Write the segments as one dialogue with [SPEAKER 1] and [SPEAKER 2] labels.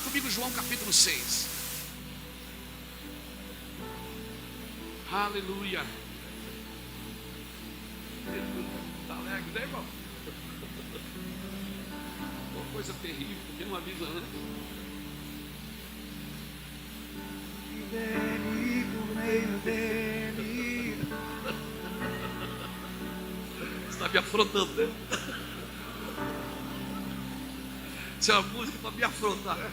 [SPEAKER 1] comigo João capítulo 6. Aleluia. Está alegre, né, irmão? Uma coisa terrível, porque não avisa antes.
[SPEAKER 2] Dele, por meio dele.
[SPEAKER 1] Você está me afrontando, né? Isso é uma música para me afrontar.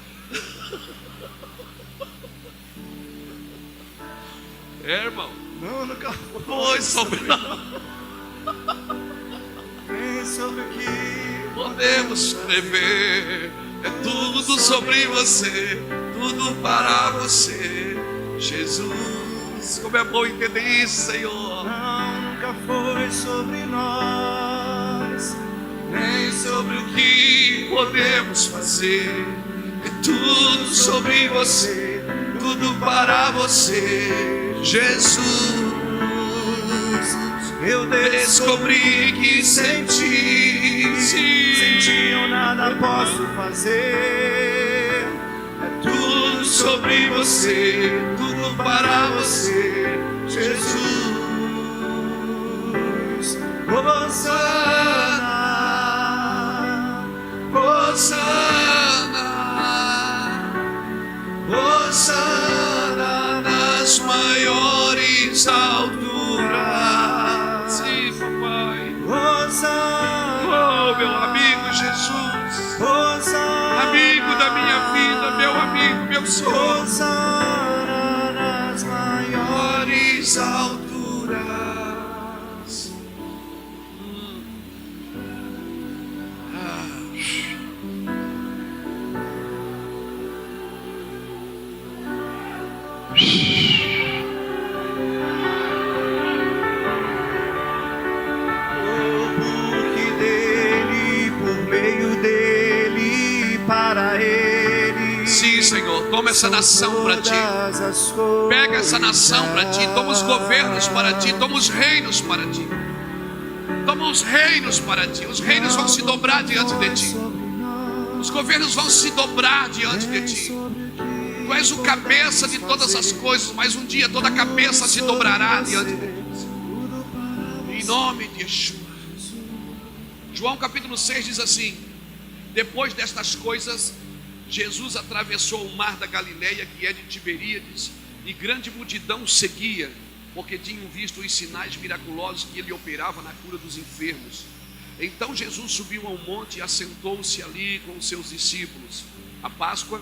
[SPEAKER 1] É, irmão?
[SPEAKER 2] Não, nunca
[SPEAKER 1] Foi sobre nós.
[SPEAKER 2] Quem sobre o que
[SPEAKER 1] Podemos escrever. É tudo sobre você, tudo para você, Jesus. Como é bom entender isso, Senhor.
[SPEAKER 2] não, nunca foi sobre nós,
[SPEAKER 1] Nem sobre o que podemos fazer. É tudo sobre você, tudo para você, Jesus.
[SPEAKER 2] eu
[SPEAKER 1] Descobri que senti,
[SPEAKER 2] senti eu nada posso fazer.
[SPEAKER 1] tudo sobre você, tudo para você, Jesus.
[SPEAKER 2] Hosana,
[SPEAKER 1] Hosana, Hosana nas maiores alturas. Sim, papai.
[SPEAKER 2] Hosana,
[SPEAKER 1] Oh, meu amigo Jesus,
[SPEAKER 2] Hosana,
[SPEAKER 1] amigo da minha vida, meu amigo, meu sonho.
[SPEAKER 2] Hosana nas
[SPEAKER 1] Maiores
[SPEAKER 2] maiores.
[SPEAKER 1] alturas.
[SPEAKER 2] Porque dele, por meio dele, para ele.
[SPEAKER 1] Sim, Senhor, toma essa nação para ti.
[SPEAKER 2] Todas as coisas.
[SPEAKER 1] Pega essa nação para ti, toma os governos para ti, toma os reinos para ti. Toma os reinos para ti. Os reinos vão se dobrar diante de ti. Os governos vão se dobrar diante de ti. Tu és o cabeça de todas as coisas, mas um dia toda a cabeça se dobrará diante de ti. Em nome de Yeshua. João capítulo 6 diz assim: depois destas coisas, Jesus atravessou o mar da Galileia, que é de Tiberíades, e grande multidão o seguia, porque tinham visto os sinais miraculosos que ele operava na cura dos enfermos. Então Jesus subiu ao monte e assentou-se ali com os seus discípulos. A Páscoa,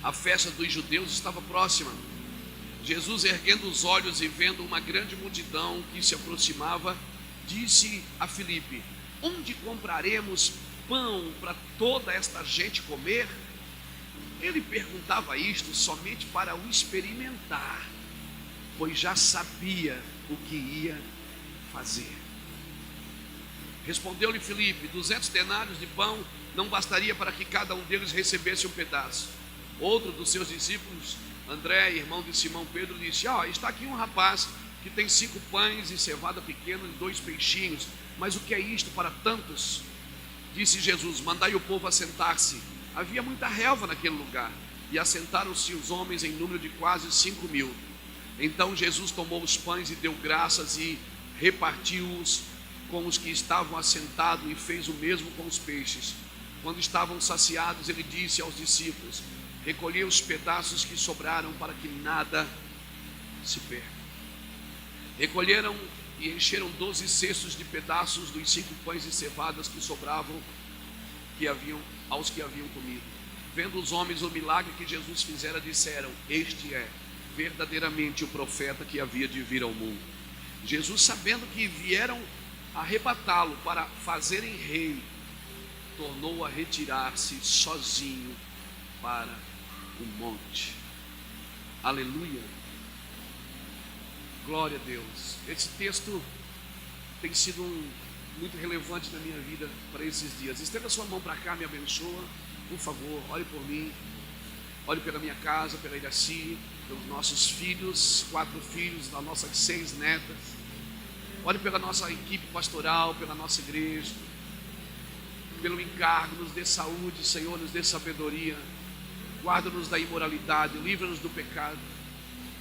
[SPEAKER 1] a festa dos judeus, estava próxima. Jesus, erguendo os olhos e vendo uma grande multidão que se aproximava, disse a Filipe: onde compraremos pão para toda esta gente comer? Ele perguntava isto somente para o experimentar, pois já sabia o que ia fazer. Respondeu-lhe Filipe: 200 denários de pão não bastaria para que cada um deles recebesse um pedaço. Outro dos seus discípulos, André, irmão de Simão Pedro, disse: está aqui um rapaz que tem 5 pães e cevada pequena e 2 peixinhos, mas o que é isto para tantos? Disse Jesus: mandai o povo assentar-se. Havia muita relva naquele lugar, e assentaram-se os homens em número de quase 5.000. Então Jesus tomou os pães e deu graças e repartiu-os com os que estavam assentados, e fez o mesmo com os peixes. Quando estavam saciados, ele disse aos discípulos: recolhei os pedaços que sobraram, para que nada se perca. Recolheram e encheram 12 cestos de pedaços dos 5 pães e cevadas que sobravam aos que haviam comido. Vendo os homens o milagre que Jesus fizera, disseram: este é verdadeiramente o profeta que havia de vir ao mundo. Jesus, sabendo que vieram arrebatá-lo para fazerem rei, tornou a retirar-se sozinho para o monte. Aleluia. Glória a Deus. Esse texto tem sido muito relevante na minha vida para esses dias. Estenda sua mão para cá, me abençoa, por favor. Ore por mim, ore pela minha casa, pela Iraci, pelos nossos filhos, 4 filhos, das nossas 6 netas. Ore pela nossa equipe pastoral, pela nossa igreja, pelo encargo. Nos dê saúde, Senhor, nos dê sabedoria. guarda-nos da imoralidade, livra-nos do pecado,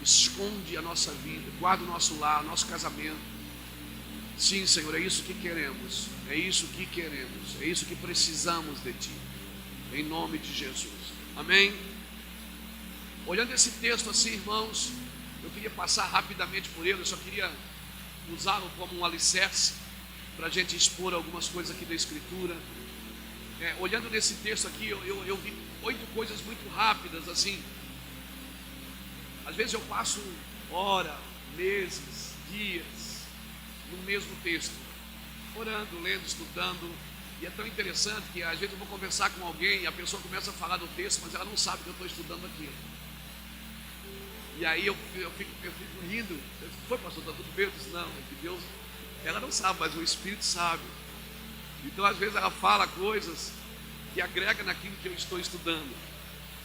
[SPEAKER 1] esconde a nossa vida, guarda o nosso lar, o nosso casamento. Sim, Senhor, é isso que queremos, é isso que queremos, é isso que precisamos de Ti, em nome de Jesus, amém? Olhando esse texto assim, irmãos, eu queria passar rapidamente por ele, eu só queria usá-lo como um alicerce, para a gente expor algumas coisas aqui da Escritura. Olhando nesse texto aqui, eu vi 8 coisas muito rápidas, assim. Às vezes eu passo hora, meses, dias, no mesmo texto, orando, lendo, estudando, e é tão interessante que às vezes eu vou conversar com alguém e a pessoa começa a falar do texto, mas ela não sabe que eu estou estudando aquilo. E aí eu fico rindo. Foi, pastor, está tudo bem? Eu disse, não, é que Deus, ela não sabe, mas o Espírito sabe. Então às vezes ela fala coisas que agrega naquilo que eu estou estudando.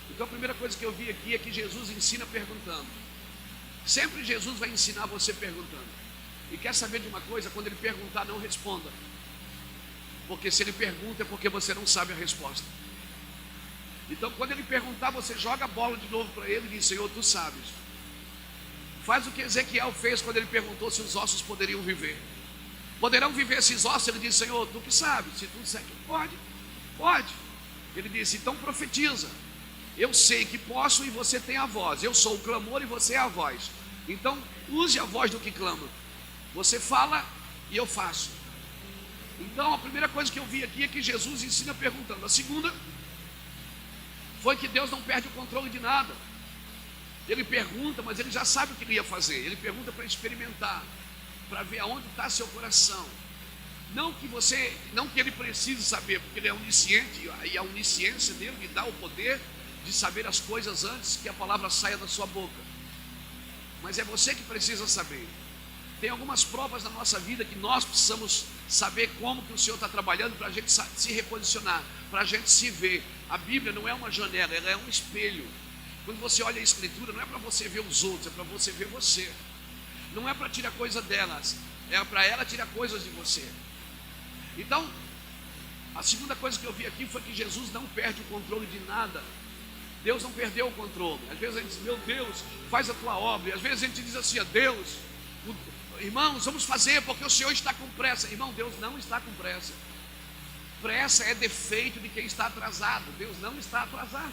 [SPEAKER 1] Então a primeira coisa que eu vi aqui é que Jesus ensina perguntando. Sempre Jesus vai ensinar você perguntando. E quer saber de uma coisa? Quando ele perguntar, não responda. Porque se ele pergunta é porque você não sabe a resposta. Então quando ele perguntar, você joga a bola de novo para ele e diz, Senhor, Tu sabes. Faz o que Ezequiel fez quando ele perguntou se os ossos poderiam viver. Poderão viver esses ossos? Ele disse, Senhor, Tu que sabes. Se Tu disser que pode, pode. Ele disse, então profetiza. Eu sei que posso e você tem a voz. Eu sou o clamor e você é a voz. Então use a voz do que clama. Você fala e eu faço. Então a primeira coisa que eu vi aqui é que Jesus ensina perguntando. A segunda foi que Deus não perde o controle de nada. Ele pergunta, mas ele já sabe o que ele ia fazer. Ele pergunta para experimentar, para ver aonde está seu coração. Não que ele precise saber, porque ele é onisciente, e a onisciência dele lhe dá o poder de saber as coisas antes que a palavra saia da sua boca. Mas é você que precisa saber. Tem algumas provas na nossa vida que nós precisamos saber como que o Senhor está trabalhando para a gente se reposicionar, para a gente se ver. A Bíblia não é uma janela, ela é um espelho. Quando você olha a Escritura, não é para você ver os outros, é para você ver você. Não é para tirar coisa delas, é para ela tirar coisas de você. Então, a segunda coisa que eu vi aqui foi que Jesus não perde o controle de nada. Deus não perdeu o controle. Às vezes a gente diz, meu Deus, faz a tua obra. E às vezes a gente diz assim, Deus, irmãos, vamos fazer porque o Senhor está com pressa. Irmão, Deus não está com pressa. Pressa é defeito de quem está atrasado. Deus não está atrasado.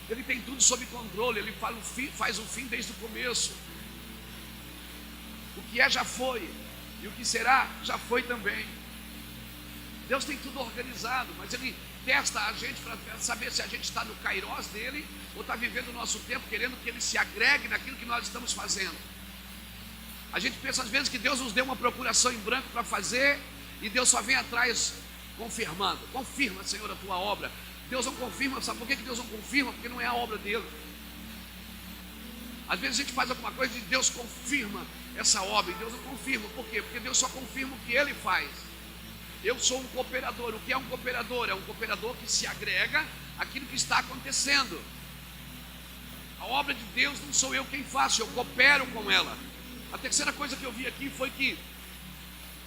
[SPEAKER 1] Ele tem tudo sob controle. Ele faz o fim desde o começo. O que é já foi, e o que será já foi também. Deus tem tudo organizado, mas Ele testa a gente para saber se a gente está no kairós dele ou está vivendo o nosso tempo querendo que Ele se agregue naquilo que nós estamos fazendo. A gente pensa às vezes que Deus nos deu uma procuração em branco para fazer e Deus só vem atrás confirmando. Confirma, Senhor, a tua obra. Deus não confirma, sabe por que Deus não confirma? Porque não é a obra dele. Às vezes a gente faz alguma coisa e Deus confirma essa obra, e Deus não confirma. Por quê? Porque Deus só confirma o que Ele faz. Eu sou um cooperador. O que é um cooperador? É um cooperador que se agrega àquilo que está acontecendo. A obra de Deus não sou eu quem faço, eu coopero com ela. A terceira coisa que eu vi aqui foi que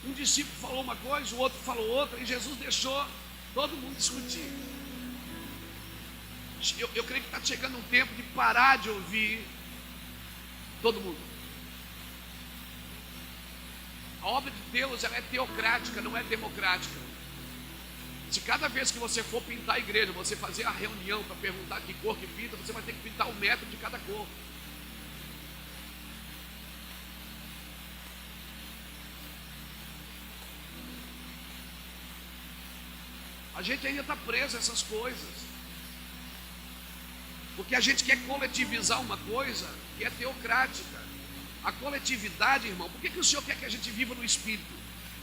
[SPEAKER 1] um discípulo falou uma coisa, o outro falou outra, e Jesus deixou todo mundo discutir. Eu creio que está chegando um tempo de parar de ouvir todo mundo. A obra de Deus, ela é teocrática, não é democrática. Se cada vez que você for pintar a igreja, você fazer a reunião para perguntar que cor que pinta, você vai ter que pintar um metro de cada cor. A gente ainda está preso a essas coisas. Porque a gente quer coletivizar uma coisa que é teocrática. A coletividade, irmão, por que o Senhor quer que a gente viva no Espírito?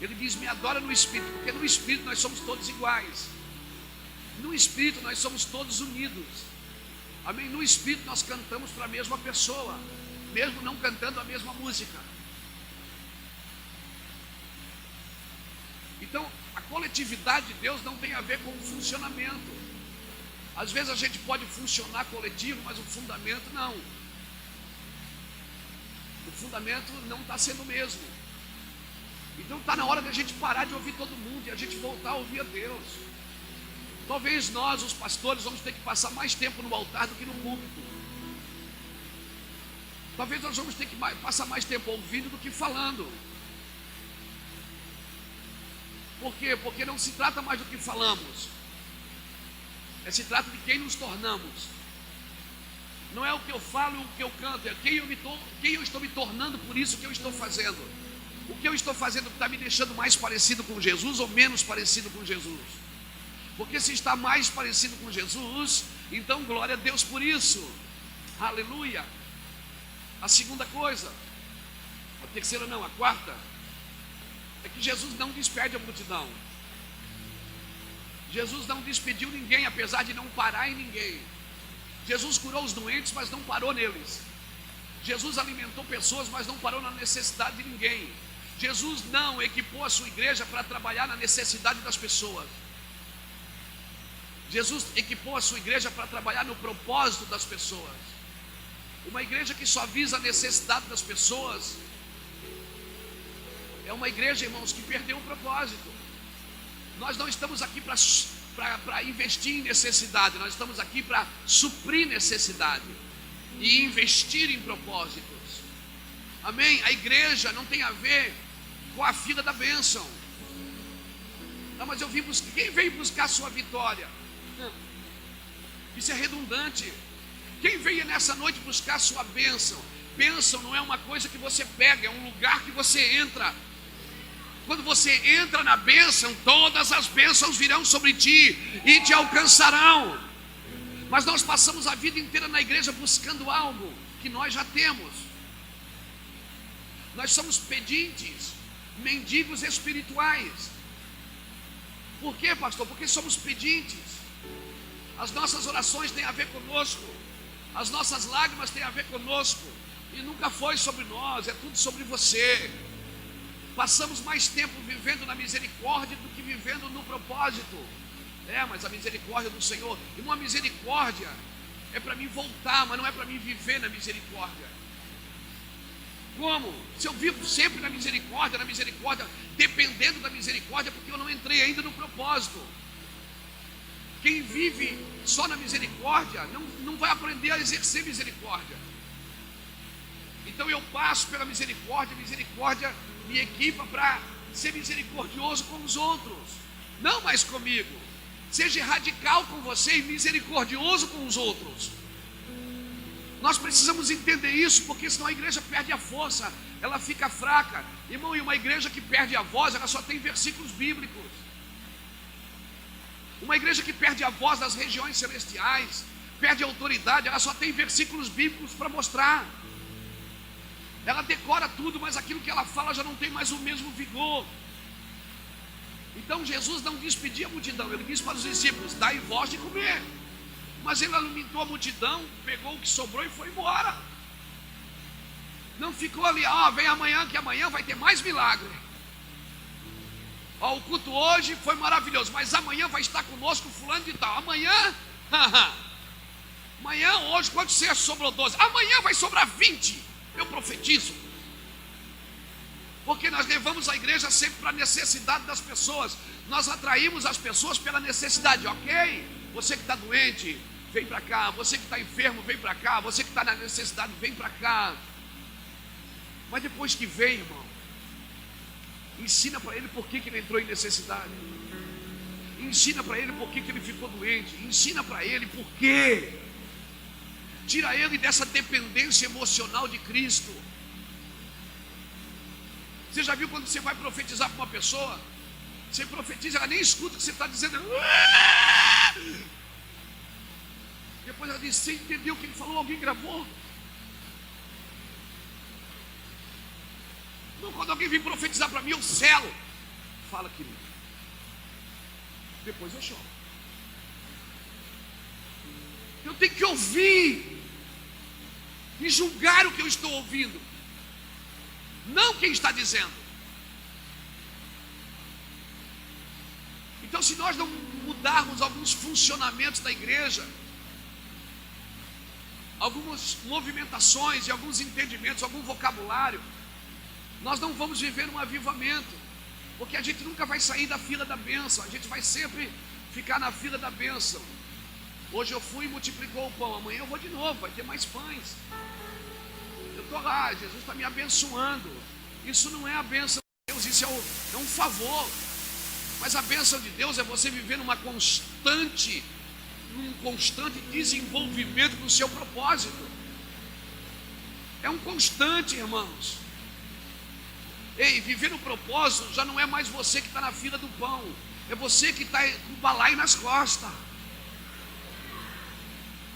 [SPEAKER 1] Ele diz, me adora no Espírito, porque no Espírito nós somos todos iguais. No Espírito nós somos todos unidos. Amém? No Espírito nós cantamos para a mesma pessoa, mesmo não cantando a mesma música. Então, a coletividade de Deus não tem a ver com o funcionamento. Às vezes a gente pode funcionar coletivo, mas o fundamento não. O fundamento não está sendo o mesmo. Então está na hora da gente parar de ouvir todo mundo e a gente voltar a ouvir a Deus. Talvez nós, os pastores, vamos ter que passar mais tempo no altar do que no púlpito. Talvez nós vamos ter que passar mais tempo ouvindo do que falando. Por quê? Porque não se trata mais do que falamos. Se trata de quem nos tornamos. Não é o que eu falo e o que eu canto, é quem eu estou me tornando por isso que eu estou fazendo. O que eu estou fazendo está me deixando mais parecido com Jesus ou menos parecido com Jesus? Porque se está mais parecido com Jesus, então glória a Deus por isso. Aleluia. A segunda coisa, a terceira não, a quarta, é que Jesus não despede a multidão. Jesus não despediu ninguém, apesar de não parar em ninguém. Jesus curou os doentes, mas não parou neles. Jesus alimentou pessoas, mas não parou na necessidade de ninguém. Jesus não equipou a sua igreja para trabalhar na necessidade das pessoas. Jesus equipou a sua igreja para trabalhar no propósito das pessoas. Uma igreja que só visa a necessidade das pessoas é uma igreja, irmãos, que perdeu o propósito. Nós não estamos aqui para investir em necessidade, nós estamos aqui para suprir necessidade e investir em propósitos. Amém? A igreja não tem a ver com a fila da bênção. Não, mas eu vim buscar. Quem veio buscar a sua vitória? Isso é redundante. Quem veio nessa noite buscar a sua bênção? Bênção não é uma coisa que você pega, é um lugar que você entra. Quando você entra na bênção, todas as bênçãos virão sobre ti e te alcançarão. Mas nós passamos a vida inteira na igreja buscando algo que nós já temos. Nós somos pedintes, mendigos espirituais. Por quê, pastor? Porque somos pedintes. As nossas orações têm a ver conosco, as nossas lágrimas têm a ver conosco, e nunca foi sobre nós, é tudo sobre você. Passamos mais tempo vivendo na misericórdia do que vivendo no propósito. Mas a misericórdia do Senhor, e uma misericórdia é para mim voltar, mas não é para mim viver na misericórdia. Como? Se eu vivo sempre na misericórdia, dependendo da misericórdia, porque eu não entrei ainda no propósito. Quem vive só na misericórdia não vai aprender a exercer misericórdia. Então eu passo pela misericórdia, a misericórdia me equipa para ser misericordioso com os outros, não mais comigo. Seja radical com você e misericordioso com os outros. Nós precisamos entender isso, porque senão a igreja perde a força, ela fica fraca. Irmão, e uma igreja que perde a voz, ela só tem versículos bíblicos. Uma igreja que perde a voz das regiões celestiais, perde a autoridade, ela só tem versículos bíblicos para mostrar. Ela decora tudo, mas aquilo que ela fala já não tem mais o mesmo vigor. Então Jesus não despedia a multidão, ele disse para os discípulos: dai voz de comer. Mas ele alimentou a multidão, pegou o que sobrou e foi embora. Não ficou ali, vem amanhã, que amanhã vai ter mais milagre. O culto hoje foi maravilhoso, mas amanhã vai estar conosco fulano de tal. Amanhã, hoje, quantos cestos sobrou? 12. Amanhã vai sobrar 20. Eu profetizo. Porque nós levamos a igreja sempre para a necessidade das pessoas. Nós atraímos as pessoas pela necessidade, ok? Você que está doente, vem para cá. Você que está enfermo, vem para cá. Você que está na necessidade, vem para cá. Mas depois que vem, irmão, ensina para ele por que ele entrou em necessidade. Ensina para ele por que ele ficou doente. Ensina para ele por quê. Tira ele dessa dependência emocional de Cristo. Você já viu quando você vai profetizar para uma pessoa? Você profetiza, ela nem escuta o que você está dizendo. Depois ela diz: você entendeu o que ele falou? Alguém gravou? Não, quando alguém vem profetizar para mim, eu selo. Fala, querido. Depois eu choro. Eu tenho que ouvir e julgar o que eu estou ouvindo, não quem está dizendo. Então, se nós não mudarmos alguns funcionamentos da igreja, algumas movimentações e alguns entendimentos, algum vocabulário, nós não vamos viver um avivamento, porque a gente nunca vai sair da fila da bênção, a gente vai sempre ficar na fila da bênção. Hoje eu fui e multiplicou o pão, amanhã eu vou de novo, vai ter mais pães. Eu estou lá, Jesus está me abençoando. Isso não é a bênção de Deus, isso é um favor. Mas a bênção de Deus é você viver num constante desenvolvimento do seu propósito. É um constante, irmãos. Ei, viver no propósito já não é mais você que está na fila do pão, é você que está com o balaio nas costas.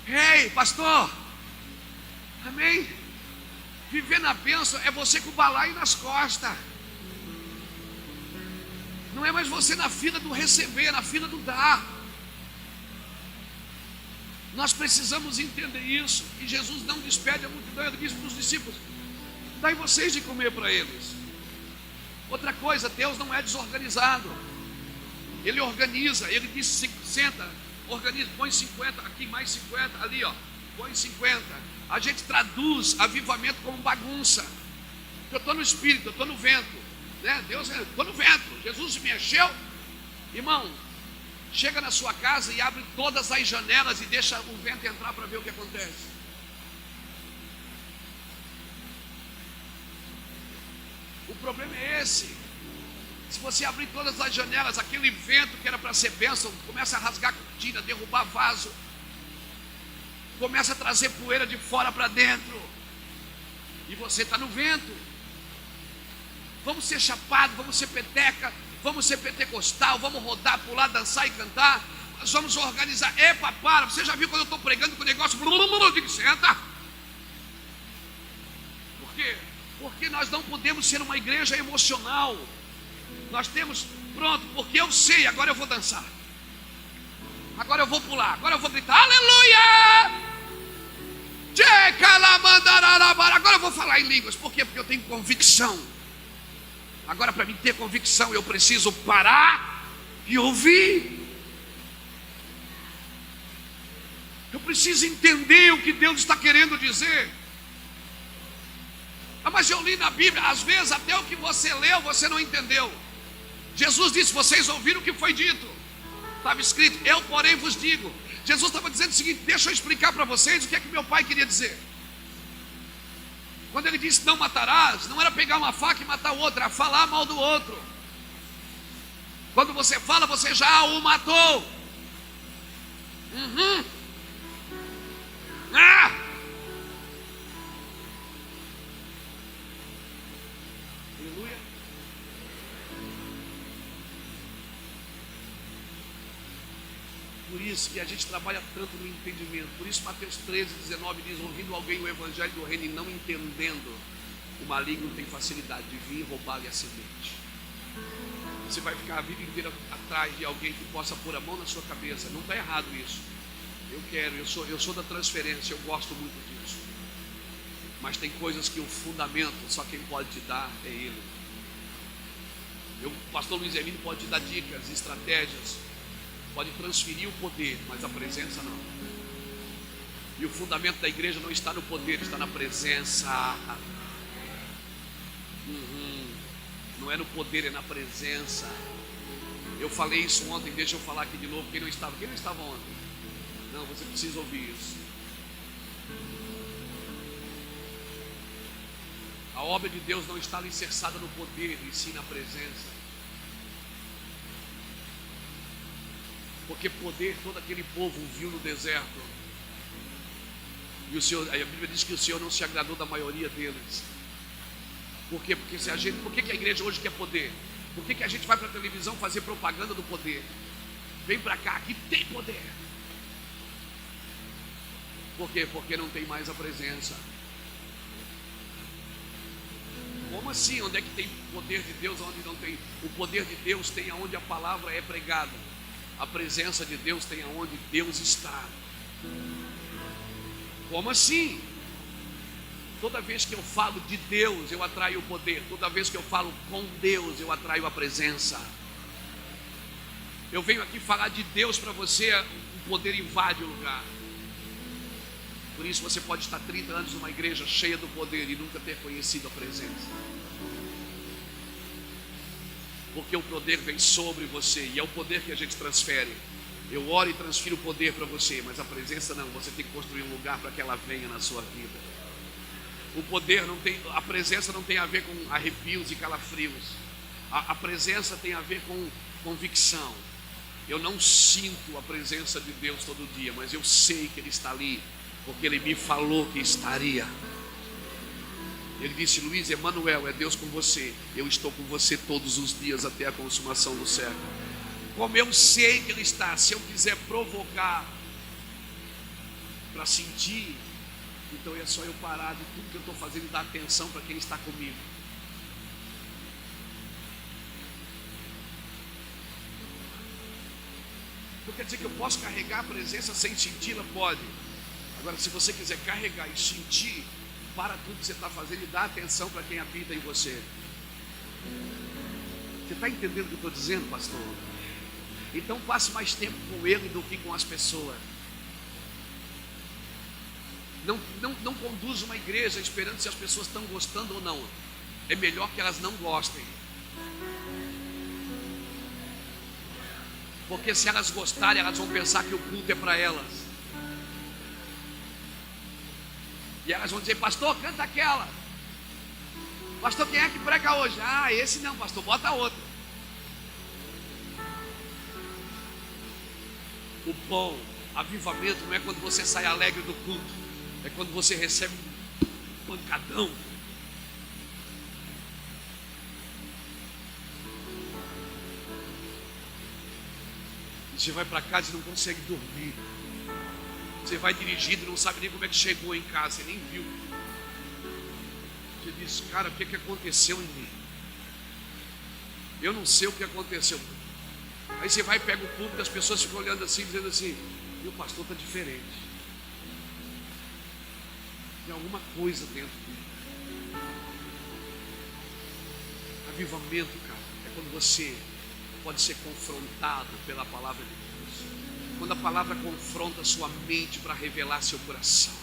[SPEAKER 1] Ei, pastor, amém? Viver na bênção é você com o balaio nas costas. Não é mais você na fila do receber, na fila do dar. Nós precisamos entender isso. E Jesus não despede a multidão, ele diz para os discípulos: dai vocês de comer para eles. Outra coisa, Deus não é desorganizado. Ele organiza, ele diz: senta, organiza, põe 50, aqui mais 50, ali ó, põe 50. A gente traduz avivamento como bagunça. Eu estou no espírito, eu estou no vento, né? Deus, estou no vento. Jesus me encheu. Irmão, chega na sua casa e abre todas as janelas e deixa o vento entrar para ver o que acontece. O problema é esse. Se você abrir todas as janelas, aquele vento que era para ser bênção começa a rasgar cortina, derrubar vaso, começa a trazer poeira de fora para dentro, e você está no vento. Vamos ser chapado, vamos ser peteca, vamos ser pentecostal, vamos rodar, pular, dançar e cantar. Nós vamos organizar. Epa, para, você já viu quando eu estou pregando com o negócio? Eu digo: senta. Por quê? Porque nós não podemos ser uma igreja emocional. Nós temos, pronto, porque eu sei, agora eu vou dançar, agora eu vou pular, agora eu vou gritar: aleluia! Agora eu vou falar em línguas. Por quê? Porque eu tenho convicção. Agora, para mim ter convicção, eu preciso parar e ouvir. Eu preciso entender o que Deus está querendo dizer. Mas eu li na Bíblia, às vezes até o que você leu, você não entendeu. Jesus disse: vocês ouviram o que foi dito. Estava escrito: eu porém vos digo. Jesus estava dizendo o seguinte: deixa eu explicar para vocês o que é que meu pai queria dizer. Quando ele disse não matarás, não era pegar uma faca e matar o outro, era falar mal do outro. Quando você fala, você já o matou. Aleluia. Por isso que a gente trabalha tanto no entendimento. Por isso Mateus 13:19 diz: ouvindo alguém o evangelho do reino e não entendendo, o maligno tem facilidade de vir roubar-lhe a semente. Você vai ficar a vida inteira atrás de alguém que possa pôr a mão na sua cabeça. Não está errado isso. Eu sou da transferência, eu gosto muito disso. Mas tem coisas que o fundamento, só quem pode te dar é Ele. O pastor Luiz Hermínio pode te dar dicas, estratégias, pode transferir o poder, mas a presença não. E o fundamento da igreja não está no poder, está na presença. Não é no poder, é na presença. Eu falei isso ontem, deixa eu falar aqui de novo. Quem não estava ontem? Não, você precisa ouvir isso. A obra de Deus não está alicerçada no poder, e sim na presença. Porque poder todo aquele povo viu no deserto. E o Senhor, a Bíblia diz que o Senhor não se agradou da maioria deles. Por quê? Porque por que a igreja hoje quer poder? Por que a gente vai para a televisão fazer propaganda do poder? Vem para cá, aqui tem poder. Por quê? Porque não tem mais a presença. Como assim? Onde é que tem poder de Deus, onde não tem? O poder de Deus tem aonde a palavra é pregada. A presença de Deus tem aonde Deus está. Como assim? Toda vez que eu falo de Deus, eu atraio o poder. Toda vez que eu falo com Deus, eu atraio a presença. Eu venho aqui falar de Deus para você, o poder invade o lugar. Por isso você pode estar 30 anos numa igreja cheia do poder e nunca ter conhecido a presença. Porque o poder vem sobre você e é o poder que a gente transfere. Eu oro e transfiro poder para você, mas a presença não. Você tem que construir um lugar para que ela venha na sua vida. O poder não tem, a presença não tem a ver com arrepios e calafrios. A presença tem a ver com convicção. Eu não sinto a presença de Deus todo dia, mas eu sei que Ele está ali, porque Ele me falou que estaria. Ele disse: Luiz, Emanuel, é Deus com você. Eu estou com você todos os dias até a consumação do século. Como eu sei que Ele está, se eu quiser provocar para sentir, então é só eu parar de tudo que eu estou fazendo e dar atenção para quem está comigo. Não quer dizer que eu posso carregar a presença sem senti-la? Pode. Agora, se você quiser carregar e sentir, para tudo que você está fazendo e dá atenção para quem habita em você. Você está entendendo o que eu estou dizendo, pastor? Então passe mais tempo com Ele do que com as pessoas. Não conduza uma igreja esperando se as pessoas estão gostando ou não. É melhor que elas não gostem. Porque se elas gostarem, elas vão pensar que o culto é para elas. E elas vão dizer: pastor, canta aquela. Pastor, quem é que prega hoje? Ah, esse não, pastor, bota outro. O bom avivamento não é quando você sai alegre do culto, é quando você recebe um pancadão. Você vai para casa e não consegue dormir. Você vai dirigindo e não sabe nem como é que chegou em casa, você nem viu. Você diz: cara, o que aconteceu em mim? Eu não sei o que aconteceu. Aí você vai e pega o púlpito, as pessoas ficam olhando assim, dizendo assim: meu pastor está diferente. Tem alguma coisa dentro dele. Avivamento, cara, é quando você pode ser confrontado pela palavra de Deus. Quando a palavra confronta a sua mente para revelar seu coração.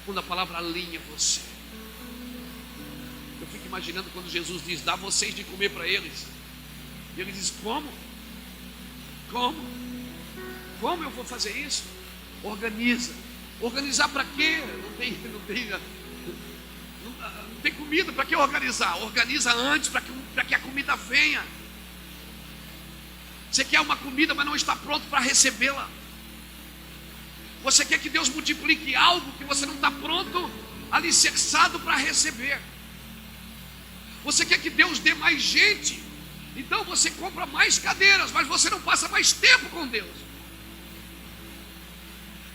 [SPEAKER 1] Quando a palavra alinha você. Eu fico imaginando quando Jesus diz: dá vocês de comer para eles. E ele diz: como? Como? Como eu vou fazer isso? Organiza. Organizar para quê? Não tem comida, para que organizar? Organiza antes para que a comida venha. Você quer uma comida, mas não está pronto para recebê-la. Você quer que Deus multiplique algo que você não está pronto, alicerçado para receber. Você quer que Deus dê mais gente, então você compra mais cadeiras, mas você não passa mais tempo com Deus.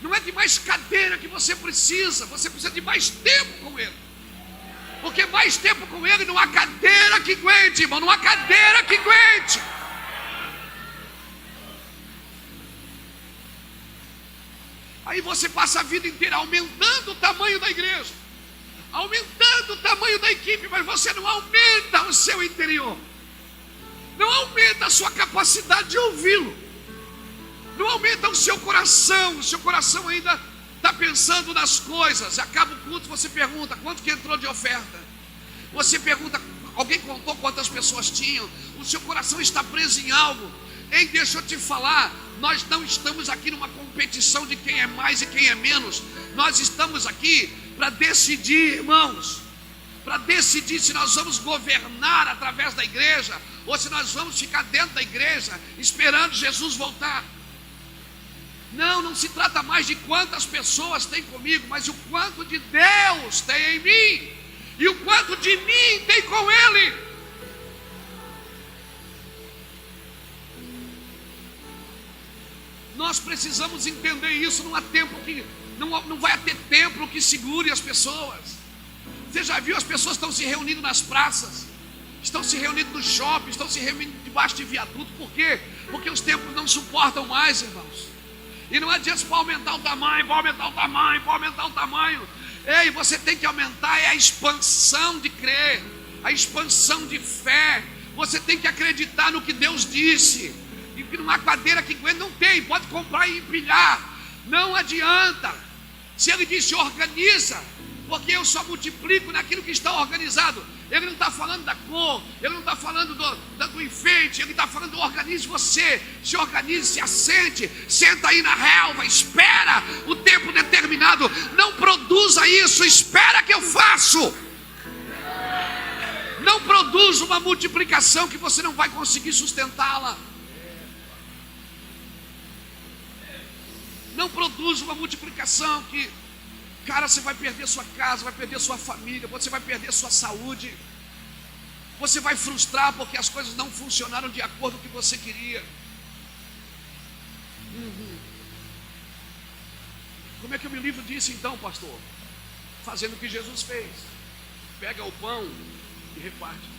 [SPEAKER 1] Não é de mais cadeira que você precisa de mais tempo com Ele. Porque mais tempo com Ele não há cadeira que aguente, irmão, não há cadeira que aguente. Aí você passa a vida inteira aumentando o tamanho da igreja, aumentando o tamanho da equipe, mas você não aumenta o seu interior, não aumenta a sua capacidade de ouvi-lo, não aumenta o seu coração ainda está pensando nas coisas. Acaba o culto, você pergunta: quanto que entrou de oferta? Você pergunta: alguém contou quantas pessoas tinham? O seu coração está preso em algo. Ei, deixa eu te falar, nós não estamos aqui numa competição de quem é mais e quem é menos. Nós estamos aqui para decidir, irmãos, para decidir se nós vamos governar através da igreja ou se nós vamos ficar dentro da igreja esperando Jesus voltar. Não se trata mais de quantas pessoas tem comigo, mas o quanto de Deus tem em mim e o quanto de mim tem com Ele. Nós precisamos entender isso. Não há tempo que não vai ter templo que segure as pessoas. Você já viu, as pessoas estão se reunindo nas praças, estão se reunindo no shopping, estão se reunindo debaixo de viaduto. Por quê? Porque os templos não suportam mais, irmãos. E não adianta para aumentar o tamanho, para aumentar o tamanho, para aumentar o tamanho. Ei, você tem que aumentar a expansão de crer, a expansão de fé. Você tem que acreditar no que Deus disse. E que numa cadeira que aguenta, não tem, pode comprar e empilhar. Não adianta. Se Ele disse organiza, porque eu só multiplico naquilo que está organizado. Ele não está falando da cor, ele não está falando do enfeite, ele está falando do organize você. Se organize, se assente, senta aí na relva, espera o tempo determinado. Não produza isso, espera que eu faço. Não produza uma multiplicação que você não vai conseguir sustentá-la. Não produza uma multiplicação que, cara, você vai perder sua casa, vai perder sua família, você vai perder sua saúde. Você vai frustrar porque as coisas não funcionaram de acordo com o que você queria. Como é que eu me livro disso então, pastor? Fazendo o que Jesus fez. Pega o pão e reparte.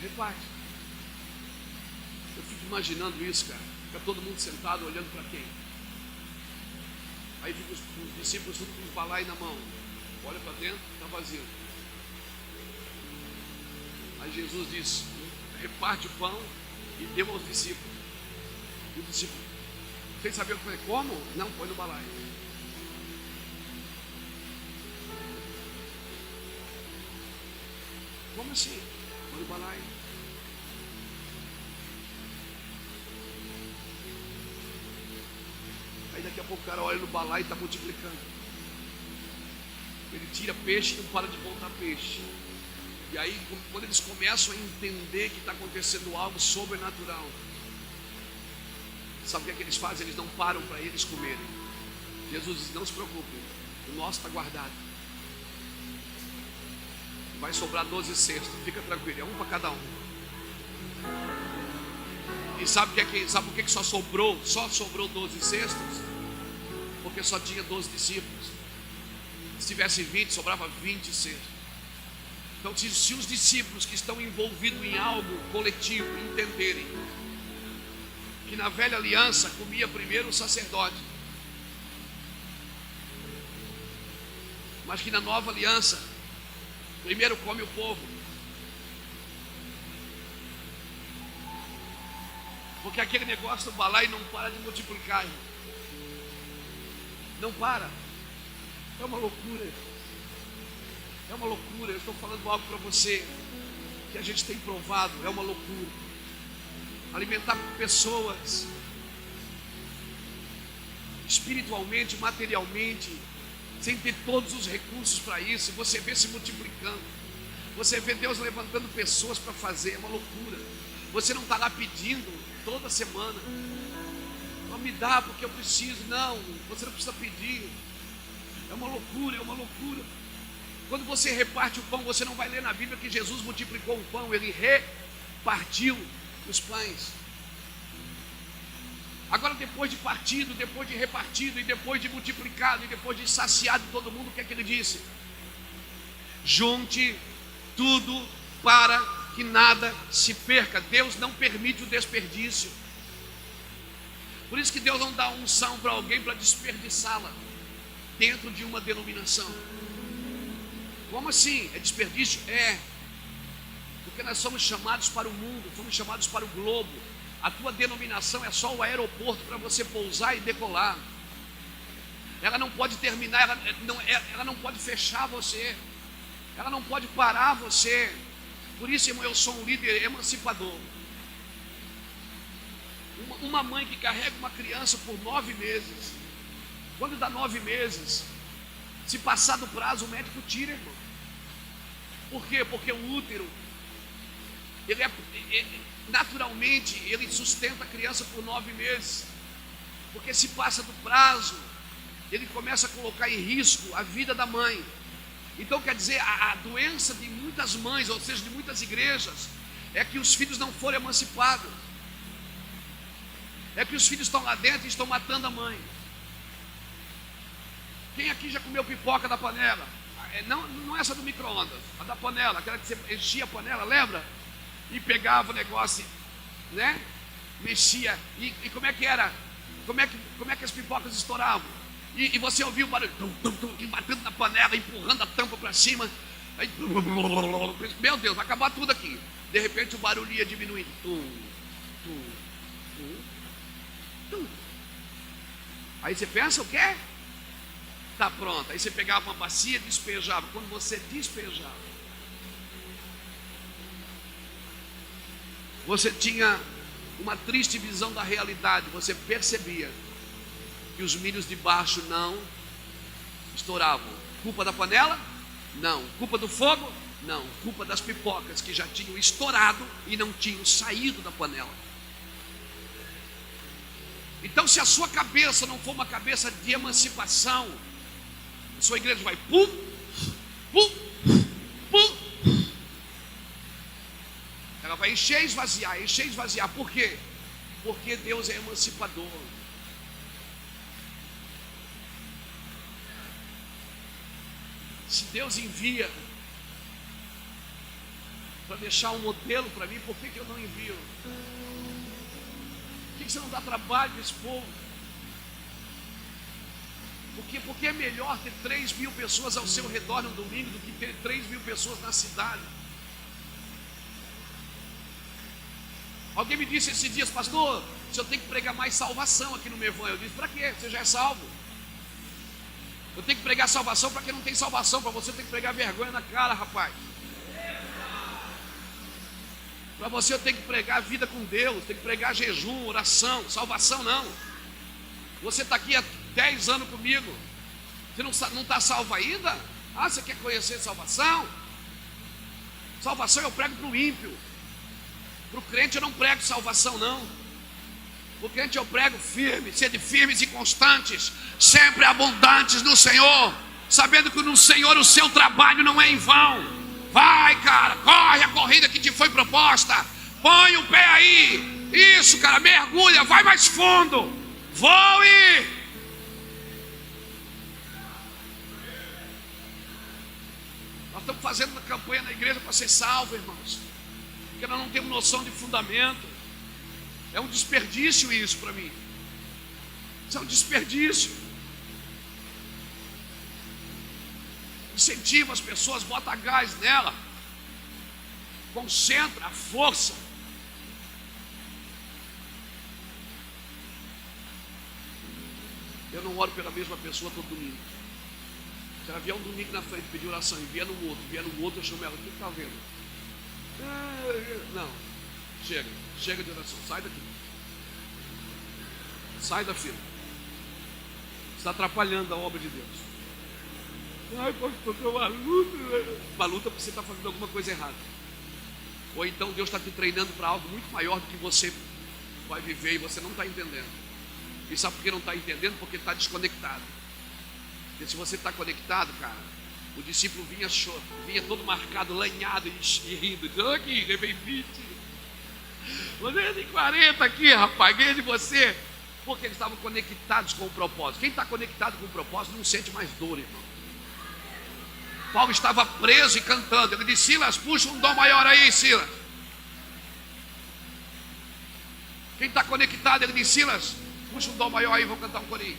[SPEAKER 1] Reparte. Eu fico imaginando isso, cara. Fica todo mundo sentado olhando para quem? Aí ficam os discípulos tudo com os balai na mão. Olha para dentro, está vazio. Aí Jesus diz: reparte o pão e deu aos discípulos. E o discípulo, sem saber como? Não, põe no balai. Como assim? Põe no balai. Aí daqui a pouco o cara olha no balai e está multiplicando. Ele tira peixe e não para de voltar peixe. E aí quando eles começam a entender que está acontecendo algo sobrenatural, sabe o que eles fazem? Eles não param para eles comerem. Jesus diz: não se preocupem, o nosso está guardado. Vai sobrar 12 cestos, fica tranquilo, é um para cada um. E sabe por que só sobrou 12 cestos? Porque só tinha 12 discípulos. Se tivesse 20, sobrava 20 cestos. Então, se os discípulos que estão envolvidos em algo coletivo entenderem que na velha aliança comia primeiro o sacerdote, mas que na nova aliança primeiro come o povo, porque aquele negócio do balai não para de multiplicar, não para. É uma loucura. É uma loucura. Eu estou falando algo para você que a gente tem provado. É uma loucura. Alimentar pessoas espiritualmente, materialmente, sem ter todos os recursos para isso. Você vê se multiplicando. Você vê Deus levantando pessoas para fazer. É uma loucura. Você não está lá pedindo toda semana: não me dá porque eu preciso. Não, você não precisa pedir. É uma loucura, é uma loucura. Quando você reparte o pão, você não vai ler na Bíblia que Jesus multiplicou o pão, ele repartiu os pães. Agora, depois de partido, depois de repartido, e depois de multiplicado, e depois de saciado todo mundo, o que é que ele disse? Junte tudo para que nada se perca. Deus não permite o desperdício. Por isso que Deus não dá unção para alguém para desperdiçá-la dentro de uma denominação. Como assim? É desperdício? É. Porque nós somos chamados para o mundo, somos chamados para o globo. A tua denominação é só o aeroporto para você pousar e decolar. Ela não pode terminar, ela não pode fechar você. Ela não pode parar você. Por isso, irmão, eu sou um líder emancipador. Uma mãe que carrega uma criança por 9 meses, quando dá 9 meses, se passar do prazo, o médico tira, irmão. Por quê? Porque o útero, naturalmente, ele sustenta a criança por 9 meses. Porque se passa do prazo, ele começa a colocar em risco a vida da mãe. Então, quer dizer, a doença de muitas mães, ou seja, de muitas igrejas, é que os filhos não foram emancipados. É que os filhos estão lá dentro e estão matando a mãe. Quem aqui já comeu pipoca da panela? Não essa do micro-ondas, a da panela, aquela que você enchia a panela, lembra? E pegava o negócio, né? Mexia. E como é que era? Como é que as pipocas estouravam? E você ouvia o barulho, e batendo na panela, empurrando a tampa para cima. Aí, meu Deus, vai acabar tudo aqui. De repente o barulho ia diminuindo. Aí você pensa o quê? Tá pronto. Aí você pegava uma bacia e despejava. Quando você despejava, você tinha uma triste visão da realidade. Você percebia que os milhos de baixo não estouravam. Culpa da panela? Não. Culpa do fogo? Não. Culpa das pipocas que já tinham estourado e não tinham saído da panela. Então, se a sua cabeça não for uma cabeça de emancipação, a sua igreja vai pum, pum, pum. Ela vai encher e esvaziar, encher e esvaziar. Por quê? Porque Deus é emancipador. Se Deus envia para deixar um modelo para mim, por que eu não envio? Por que você não dá trabalho para esse povo? Porque é melhor ter 3.000 pessoas ao seu redor no domingo do que ter 3.000 pessoas na cidade. Alguém me disse esses dias: pastor, o senhor tem que pregar mais salvação aqui no meu evangelho. Eu disse: para quê? Você já é salvo. Eu tenho que pregar salvação para quem não tem salvação. Para você tem que pregar vergonha na cara, rapaz. Para você eu tenho que pregar vida com Deus, tem que pregar jejum, oração, salvação não. Você está aqui há 10 anos comigo, você não está salvo ainda? Ah, você quer conhecer salvação? Salvação eu prego para o ímpio. Para o crente eu não prego salvação não. Para o crente eu prego firme, sede firmes e constantes, sempre abundantes no Senhor, sabendo que no Senhor o seu trabalho não é em vão. Vai, cara, corre a corrida que te foi proposta. Põe o pé aí. Isso, cara, mergulha, vai mais fundo. Voe. Nós estamos fazendo uma campanha na igreja para ser salvo, irmãos, porque nós não temos noção de fundamento. É um desperdício isso para mim. Isso é um desperdício. Incentiva as pessoas, bota gás nela, concentra a força. Eu não oro pela mesma pessoa todo domingo. Se ela vier um domingo na frente pedir oração e vier no outro, eu chamo ela: o que está vendo? Não, chega de oração, sai daqui, sai da fila, está atrapalhando a obra de Deus. Ai, pastor, tem uma luta porque você está fazendo alguma coisa errada. Ou então Deus está te treinando para algo muito maior do que você vai viver e você não está entendendo. E sabe por que não está entendendo? Porque está desconectado. Porque se você está conectado, cara, o discípulo vinha todo marcado, lanhado e rindo, dizendo: aqui, levei 20. Você tem 40 aqui, rapaz, ganhei de você. Porque eles estavam conectados com o propósito. Quem está conectado com o propósito não sente mais dor, irmão. Paulo estava preso e cantando. Ele disse: Silas, puxa um dó maior aí, Silas. Quem está conectado, ele disse: Silas, puxa um dó maior aí, vou cantar um corinho.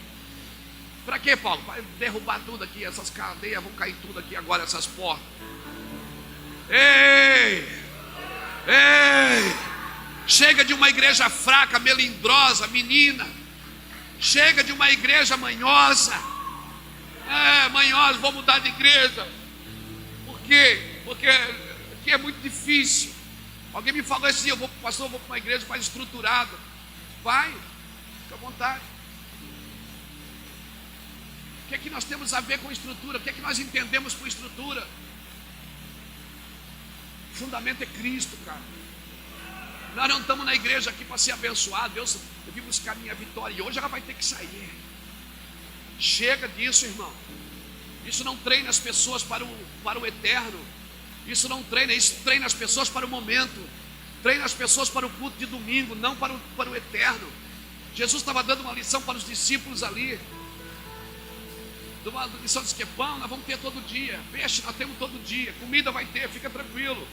[SPEAKER 1] Para quê, Paulo? Para derrubar tudo aqui, essas cadeias vão cair tudo aqui agora, essas portas. Ei! Chega de uma igreja fraca, melindrosa, menina. Chega de uma igreja manhosa. Manhosa, vou mudar de igreja. Por quê? Porque aqui é muito difícil. Alguém me falou assim: pastor, eu vou para uma igreja mais estruturada. Vai, fica à vontade. O que é que nós temos a ver com estrutura? O que é que nós entendemos por estrutura? O fundamento é Cristo, cara. Nós não estamos na igreja aqui para ser abençoado. Deus, eu vim buscar minha vitória e hoje ela vai ter que sair. Chega disso, irmão. Isso não treina as pessoas para o eterno. Isso não treina, isso treina as pessoas para o momento. Treina as pessoas para o culto de domingo, não para o eterno. Jesus estava dando uma lição para os discípulos ali. Uma lição de pão nós vamos ter todo dia. Peixe nós temos todo dia. Comida vai ter, fica tranquilo.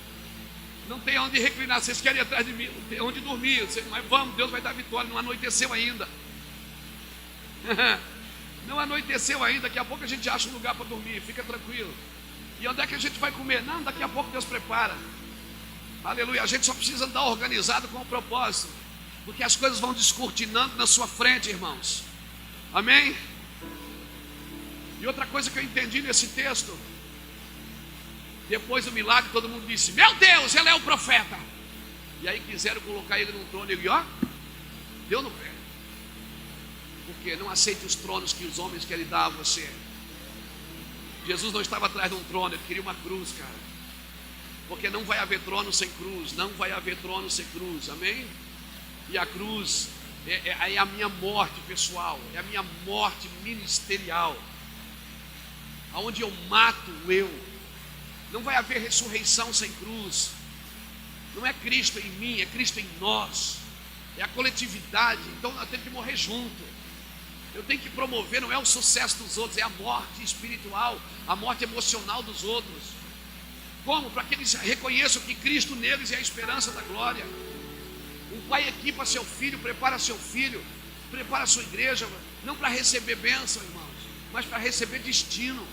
[SPEAKER 1] Não tem onde reclinar. Vocês querem ir atrás de mim, não tem onde dormir. Mas vamos, Deus vai dar vitória. Não anoiteceu ainda. Não anoiteceu ainda. Daqui a pouco a gente acha um lugar para dormir. Fica tranquilo. E onde é que a gente vai comer? Não, daqui a pouco Deus prepara. Aleluia. A gente só precisa andar organizado com o propósito. Porque as coisas vão descortinando na sua frente, irmãos. Amém? E outra coisa que eu entendi nesse texto, depois do milagre, todo mundo disse: meu Deus, ele é o profeta. E aí quiseram colocar ele num trono, e ó, deu no pé. Porque não aceite os tronos que os homens querem dar a você. Jesus não estava atrás de um trono, ele queria uma cruz, cara. Porque não vai haver trono sem cruz, não vai haver trono sem cruz, amém? E a cruz é a minha morte pessoal, é a minha morte ministerial, aonde eu mato o eu. Não vai haver ressurreição sem cruz. Não é Cristo em mim, é Cristo em nós, é a coletividade. Então nós temos que morrer junto. Eu tenho que promover, não é o sucesso dos outros, é a morte espiritual, a morte emocional dos outros. Como? Para que eles reconheçam que Cristo neles é a esperança da glória. Um pai equipa seu filho, prepara a sua igreja, não para receber bênção, irmãos, mas para receber destino.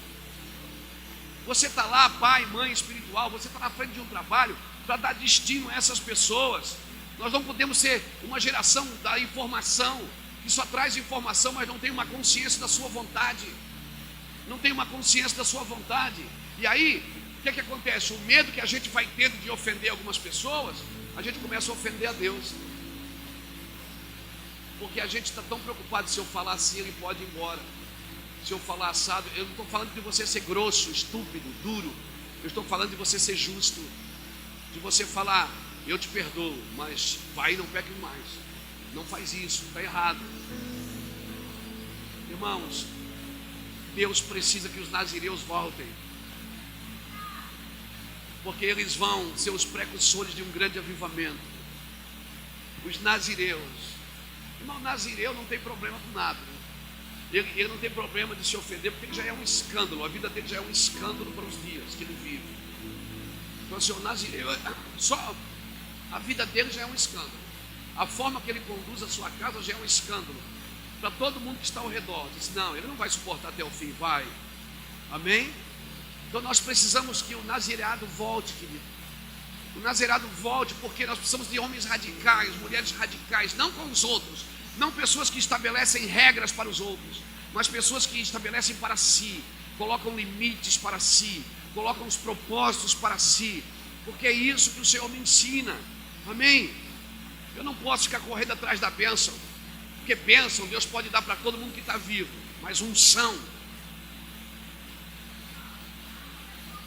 [SPEAKER 1] Você está lá, pai, mãe espiritual, você está na frente de um trabalho para dar destino a essas pessoas. Nós não podemos ser uma geração da informação, que só traz informação, mas não tem uma consciência da sua vontade. Não tem uma consciência da sua vontade. E aí, o que acontece? O medo que a gente vai tendo de ofender algumas pessoas, a gente começa a ofender a Deus. Porque a gente está tão preocupado: se eu falar assim, ele pode ir embora. Se eu falar assado, eu não estou falando de você ser grosso, estúpido, duro. Eu estou falando de você ser justo. De você falar: eu te perdoo, mas vai e não peque mais. Não faz isso, está errado. Irmãos, Deus precisa que os nazireus voltem, porque eles vão ser os precursores de um grande avivamento. Os nazireus. Irmão, nazireu não tem problema com nada. Ele não tem problema de se ofender, porque ele já é um escândalo. A vida dele já é um escândalo para os dias que ele vive. Então, assim, o nazireu, só a vida dele já é um escândalo. A forma que ele conduz a sua casa já é um escândalo para todo mundo que está ao redor. Diz: não, ele não vai suportar até o fim, vai. Amém? Então nós precisamos que o nazireado volte, querido. O nazireado volte, porque nós precisamos de homens radicais, mulheres radicais, não com os outros, não pessoas que estabelecem regras para os outros, mas pessoas que estabelecem para si, colocam limites para si, colocam os propósitos para si, porque é isso que o Senhor me ensina. Amém? Eu não posso ficar correndo atrás da bênção, porque bênção Deus pode dar para todo mundo que está vivo, mas unção,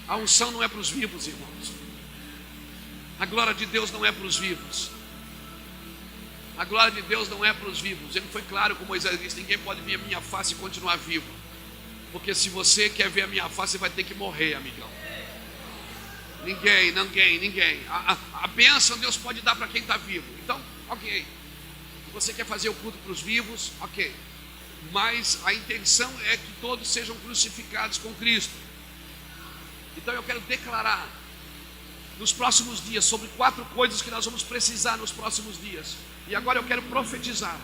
[SPEAKER 1] a unção não é para os vivos, irmãos. A glória de Deus não é para os vivos. A glória de Deus não é para os vivos. Ele foi claro com Moisés: disse: ninguém pode ver a minha face e continuar vivo, porque se você quer ver a minha face, você vai ter que morrer, amigão. Ninguém. A bênção Deus pode dar para quem está vivo. Então, ok. Você quer fazer o culto para os vivos? Ok. Mas a intenção é que todos sejam crucificados com Cristo. Então eu quero declarar nos próximos dias sobre 4 coisas que nós vamos precisar nos próximos dias. E agora eu quero profetizar.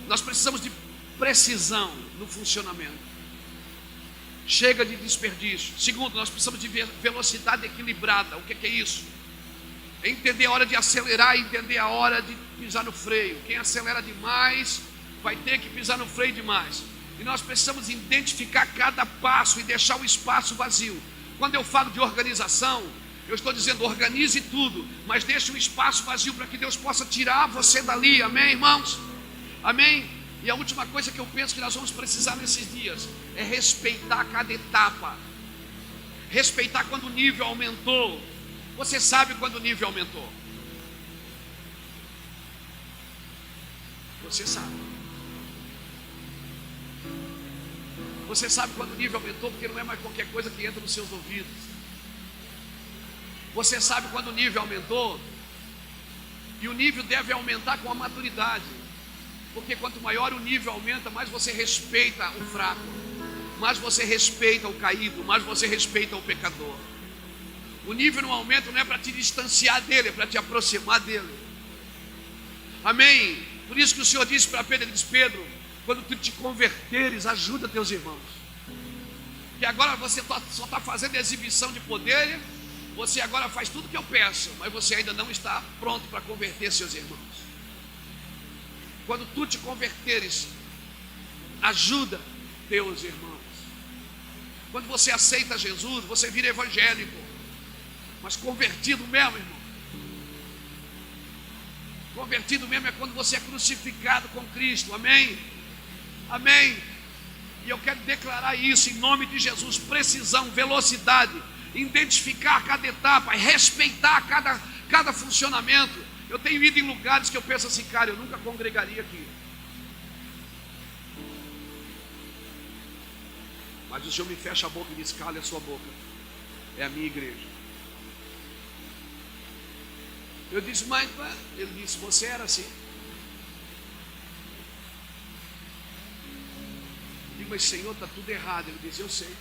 [SPEAKER 1] Nós precisamos de precisão no funcionamento. Chega de desperdício. Segundo, nós precisamos de velocidade equilibrada. O que é isso? É entender a hora de acelerar e entender a hora de pisar no freio. Quem acelera demais vai ter que pisar no freio demais. E nós precisamos identificar cada passo e deixar o espaço vazio. Quando eu falo de organização, eu estou dizendo: organize tudo, mas deixe um espaço vazio para que Deus possa tirar você dali. Amém, irmãos? Amém? E a última coisa que eu penso que nós vamos precisar nesses dias é respeitar cada etapa. Respeitar quando o nível aumentou. Você sabe quando o nível aumentou? Você sabe. Você sabe quando o nível aumentou, porque não é mais qualquer coisa que entra nos seus ouvidos. Você sabe quando o nível aumentou, e o nível deve aumentar com a maturidade. Porque quanto maior o nível aumenta, mais você respeita o fraco, mais você respeita o caído, mais você respeita o pecador. O nível não aumenta, não é para te distanciar dele, é para te aproximar dele. Amém? Por isso que o Senhor disse para Pedro: ele diz: Pedro, quando tu te converteres, ajuda teus irmãos. Que agora você só está fazendo exibição de poder. Você agora faz tudo que eu peço, mas você ainda não está pronto para converter seus irmãos. Quando tu te converteres, ajuda teus irmãos. Quando você aceita Jesus, você vira evangélico, mas convertido mesmo, irmão. Convertido mesmo é quando você é crucificado com Cristo, amém? Amém. E eu quero declarar isso em nome de Jesus: precisão, velocidade, identificar cada etapa, respeitar cada funcionamento. Eu tenho ido em lugares que eu penso assim, cara, eu nunca congregaria aqui, mas o Senhor me fecha a boca e diz: cale a sua boca, é a minha igreja. Eu disse: mas ele disse: você era assim. Eu digo: mas Senhor, está tudo errado. Ele disse: eu sei.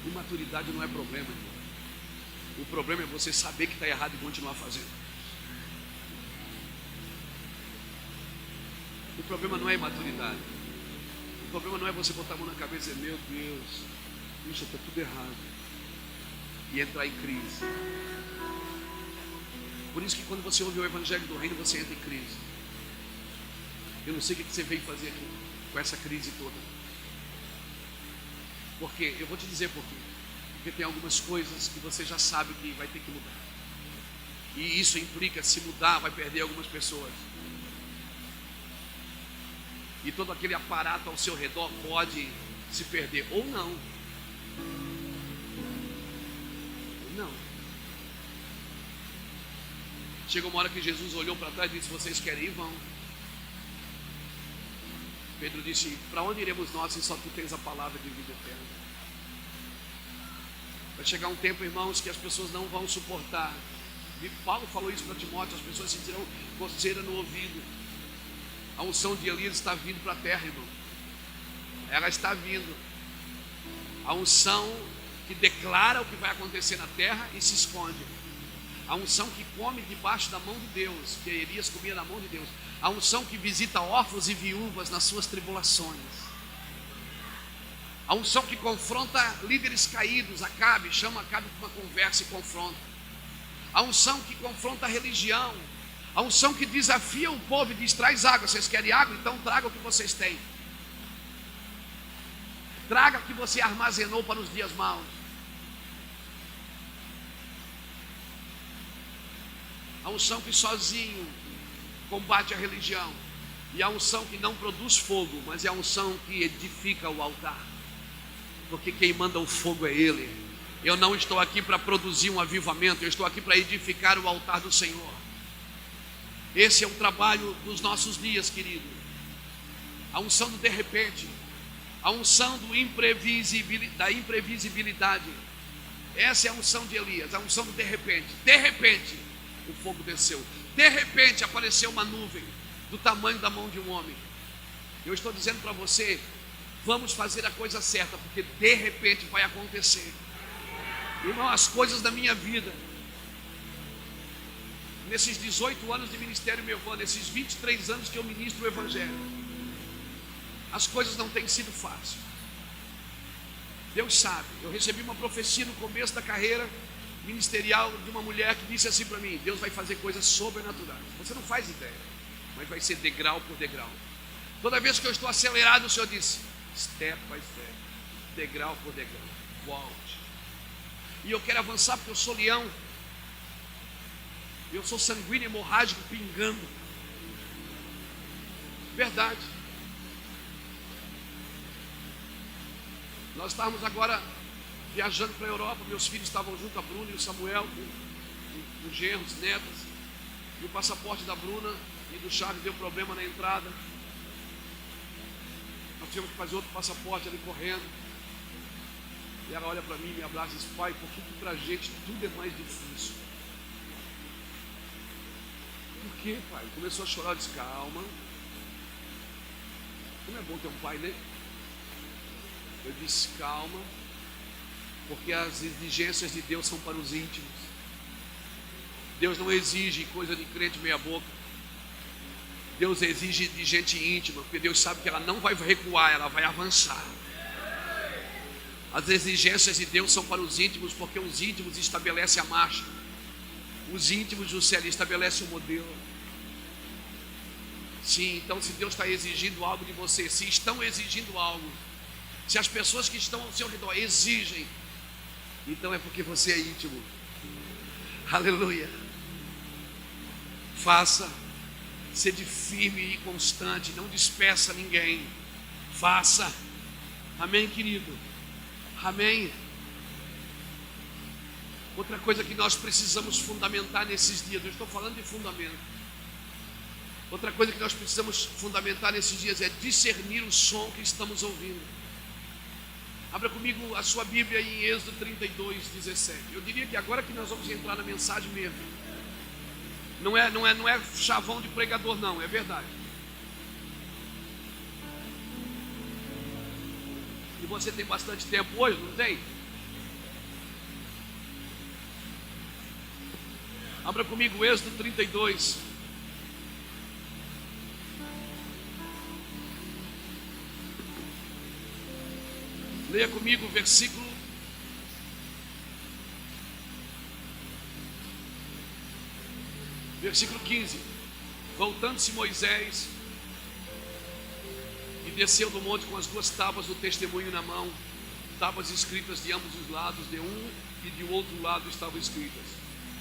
[SPEAKER 1] Imaturidade não é problema, irmão. O problema é você saber que está errado e continuar fazendo. O problema não é imaturidade. O problema não é você botar a mão na cabeça e dizer: meu Deus, isso está tudo errado, e entrar em crise. Por isso que quando você ouve o evangelho do reino, você entra em crise. Eu não sei o que você veio fazer aqui com essa crise toda. Porque eu vou te dizer por quê. Porque tem algumas coisas que você já sabe que vai ter que mudar, e isso implica, se mudar, vai perder algumas pessoas. E todo aquele aparato ao seu redor pode se perder, ou não. Ou não. Chegou uma hora que Jesus olhou para trás e disse: vocês querem ir? Vão. Pedro disse: para onde iremos nós se só tu tens a palavra de vida eterna? Vai chegar um tempo, irmãos, que as pessoas não vão suportar. E Paulo falou isso para Timóteo: as pessoas sentirão coceira no ouvido. A unção de Elias está vindo para a terra, irmão. Ela está vindo. A unção que declara o que vai acontecer na terra e se esconde. A unção que come debaixo da mão de Deus, que Elias comia na mão de Deus. A unção que visita órfãos e viúvas nas suas tribulações. A unção que confronta líderes caídos. Acabe, chama Acabe para uma conversa e confronta. A unção que confronta a religião. A unção que desafia o povo e diz: traz água. Vocês querem água? Então traga o que vocês têm. Traga o que você armazenou para os dias maus. A unção que sozinho combate a religião. E a unção que não produz fogo, mas é a unção que edifica o altar. Porque quem manda o fogo é Ele. Eu não estou aqui para produzir um avivamento, eu estou aqui para edificar o altar do Senhor. Esse é o trabalho dos nossos dias, querido. A unção do de repente, a unção da imprevisibilidade. Essa é a unção de Elias, a unção do de repente. De repente, o fogo desceu. De repente, apareceu uma nuvem do tamanho da mão de um homem. Eu estou dizendo para você: vamos fazer a coisa certa, porque de repente vai acontecer. Irmão, as coisas da minha vida, nesses 18 anos de ministério meu irmão, nesses 23 anos que eu ministro o evangelho, as coisas não têm sido fáceis. Deus sabe. Eu recebi uma profecia no começo da carreira ministerial de uma mulher que disse assim para mim: Deus vai fazer coisas sobrenaturais. Você não faz ideia, mas vai ser degrau por degrau. Toda vez que eu estou acelerado, o Senhor disse: step by step, degrau por degrau, volte. E eu quero avançar porque eu sou leão. Eu sou sanguíneo, hemorrágico, pingando. Verdade. Nós estávamos agora viajando para a Europa. Meus filhos estavam junto, a Bruna e o Samuel, com os genros, netas. E o passaporte da Bruna e do Charles deu problema na entrada. Nós tivemos que fazer outro passaporte ali correndo. E ela olha para mim, me abraça e diz: pai, por que para a gente tudo é mais difícil? Por quê, pai? Começou a chorar. Eu disse: calma. Como é bom ter um pai, né? Eu disse: calma, porque as exigências de Deus são para os íntimos. Deus não exige coisa de crente meia boca. Deus exige de gente íntima, porque Deus sabe que ela não vai recuar, ela vai avançar. As exigências de Deus são para os íntimos, porque os íntimos estabelecem a marcha. Os íntimos, José, ele estabelece um modelo. Sim, então se Deus está exigindo algo de você, se estão exigindo algo, se as pessoas que estão ao seu redor exigem, então é porque você é íntimo. Aleluia. Faça, sede firme e constante, não despeça ninguém. Faça. Amém, querido? Amém. Outra coisa que nós precisamos fundamentar nesses dias, eu estou falando de fundamento. Outra coisa que nós precisamos fundamentar nesses dias é discernir o som que estamos ouvindo. Abra comigo a sua Bíblia em Êxodo 32, 17. Eu diria que agora que nós vamos entrar na mensagem mesmo. Não é chavão de pregador, não, é verdade. E você tem bastante tempo hoje, não tem? Abra comigo Êxodo 32. Leia comigo o versículo 15. Voltando-se Moisés e desceu do monte com as 2 tábuas do testemunho na mão, tábuas escritas de ambos os lados, de um e de outro lado estavam escritas.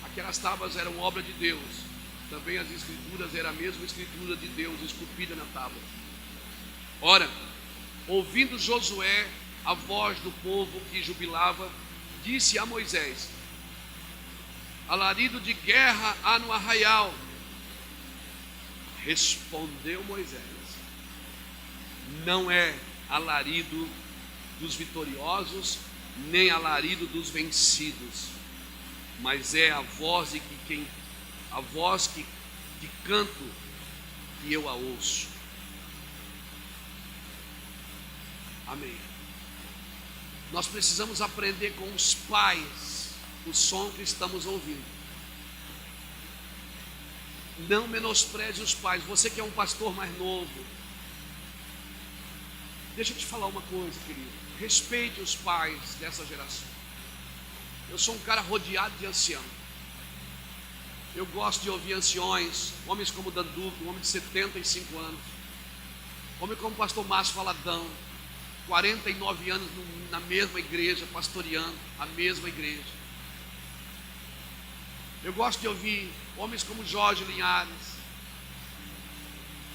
[SPEAKER 1] Aquelas tábuas eram obra de Deus. Também as escrituras eram a mesma escritura de Deus esculpida na tábua. Ora, ouvindo Josué a voz do povo que jubilava, disse a Moisés: alarido de guerra há no arraial. Respondeu Moisés: não é alarido dos vitoriosos, nem alarido dos vencidos, mas é a voz de canto que eu a ouço. Amém. Nós precisamos aprender com os pais o som que estamos ouvindo. Não menospreze os pais. Você que é um pastor mais novo, deixa eu te falar uma coisa, querido. Respeite os pais dessa geração. Eu sou um cara rodeado de ancião. Eu gosto de ouvir anciões, homens como Danduque, um homem de 75 anos, homem como o pastor Márcio Valadão, 49 anos na mesma igreja, pastoreando a mesma igreja. Eu gosto de ouvir homens como Jorge Linhares.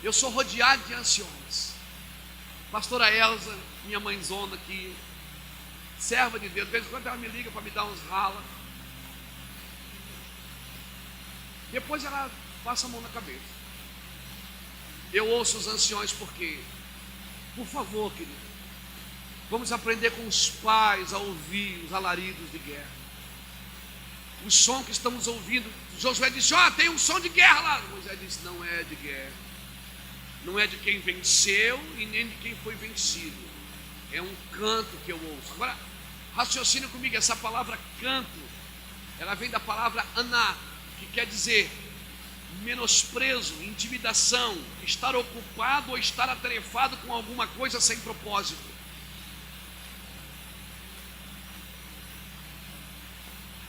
[SPEAKER 1] Eu sou rodeado de anciões. Pastora Elza, minha mãezona aqui, serva de Deus, de vez em quando ela me liga para me dar uns rala. Depois ela passa a mão na cabeça. Eu ouço os anciões porque, por favor, querido, vamos aprender com os pais a ouvir os alaridos de guerra. O som que estamos ouvindo. Josué disse: tem um som de guerra lá. Moisés disse: não é de guerra. Não é de quem venceu e nem de quem foi vencido. É um canto que eu ouço. Agora, raciocina comigo. Essa palavra canto, ela vem da palavra aná, que quer dizer menosprezo, intimidação, estar ocupado ou estar atarefado com alguma coisa sem propósito.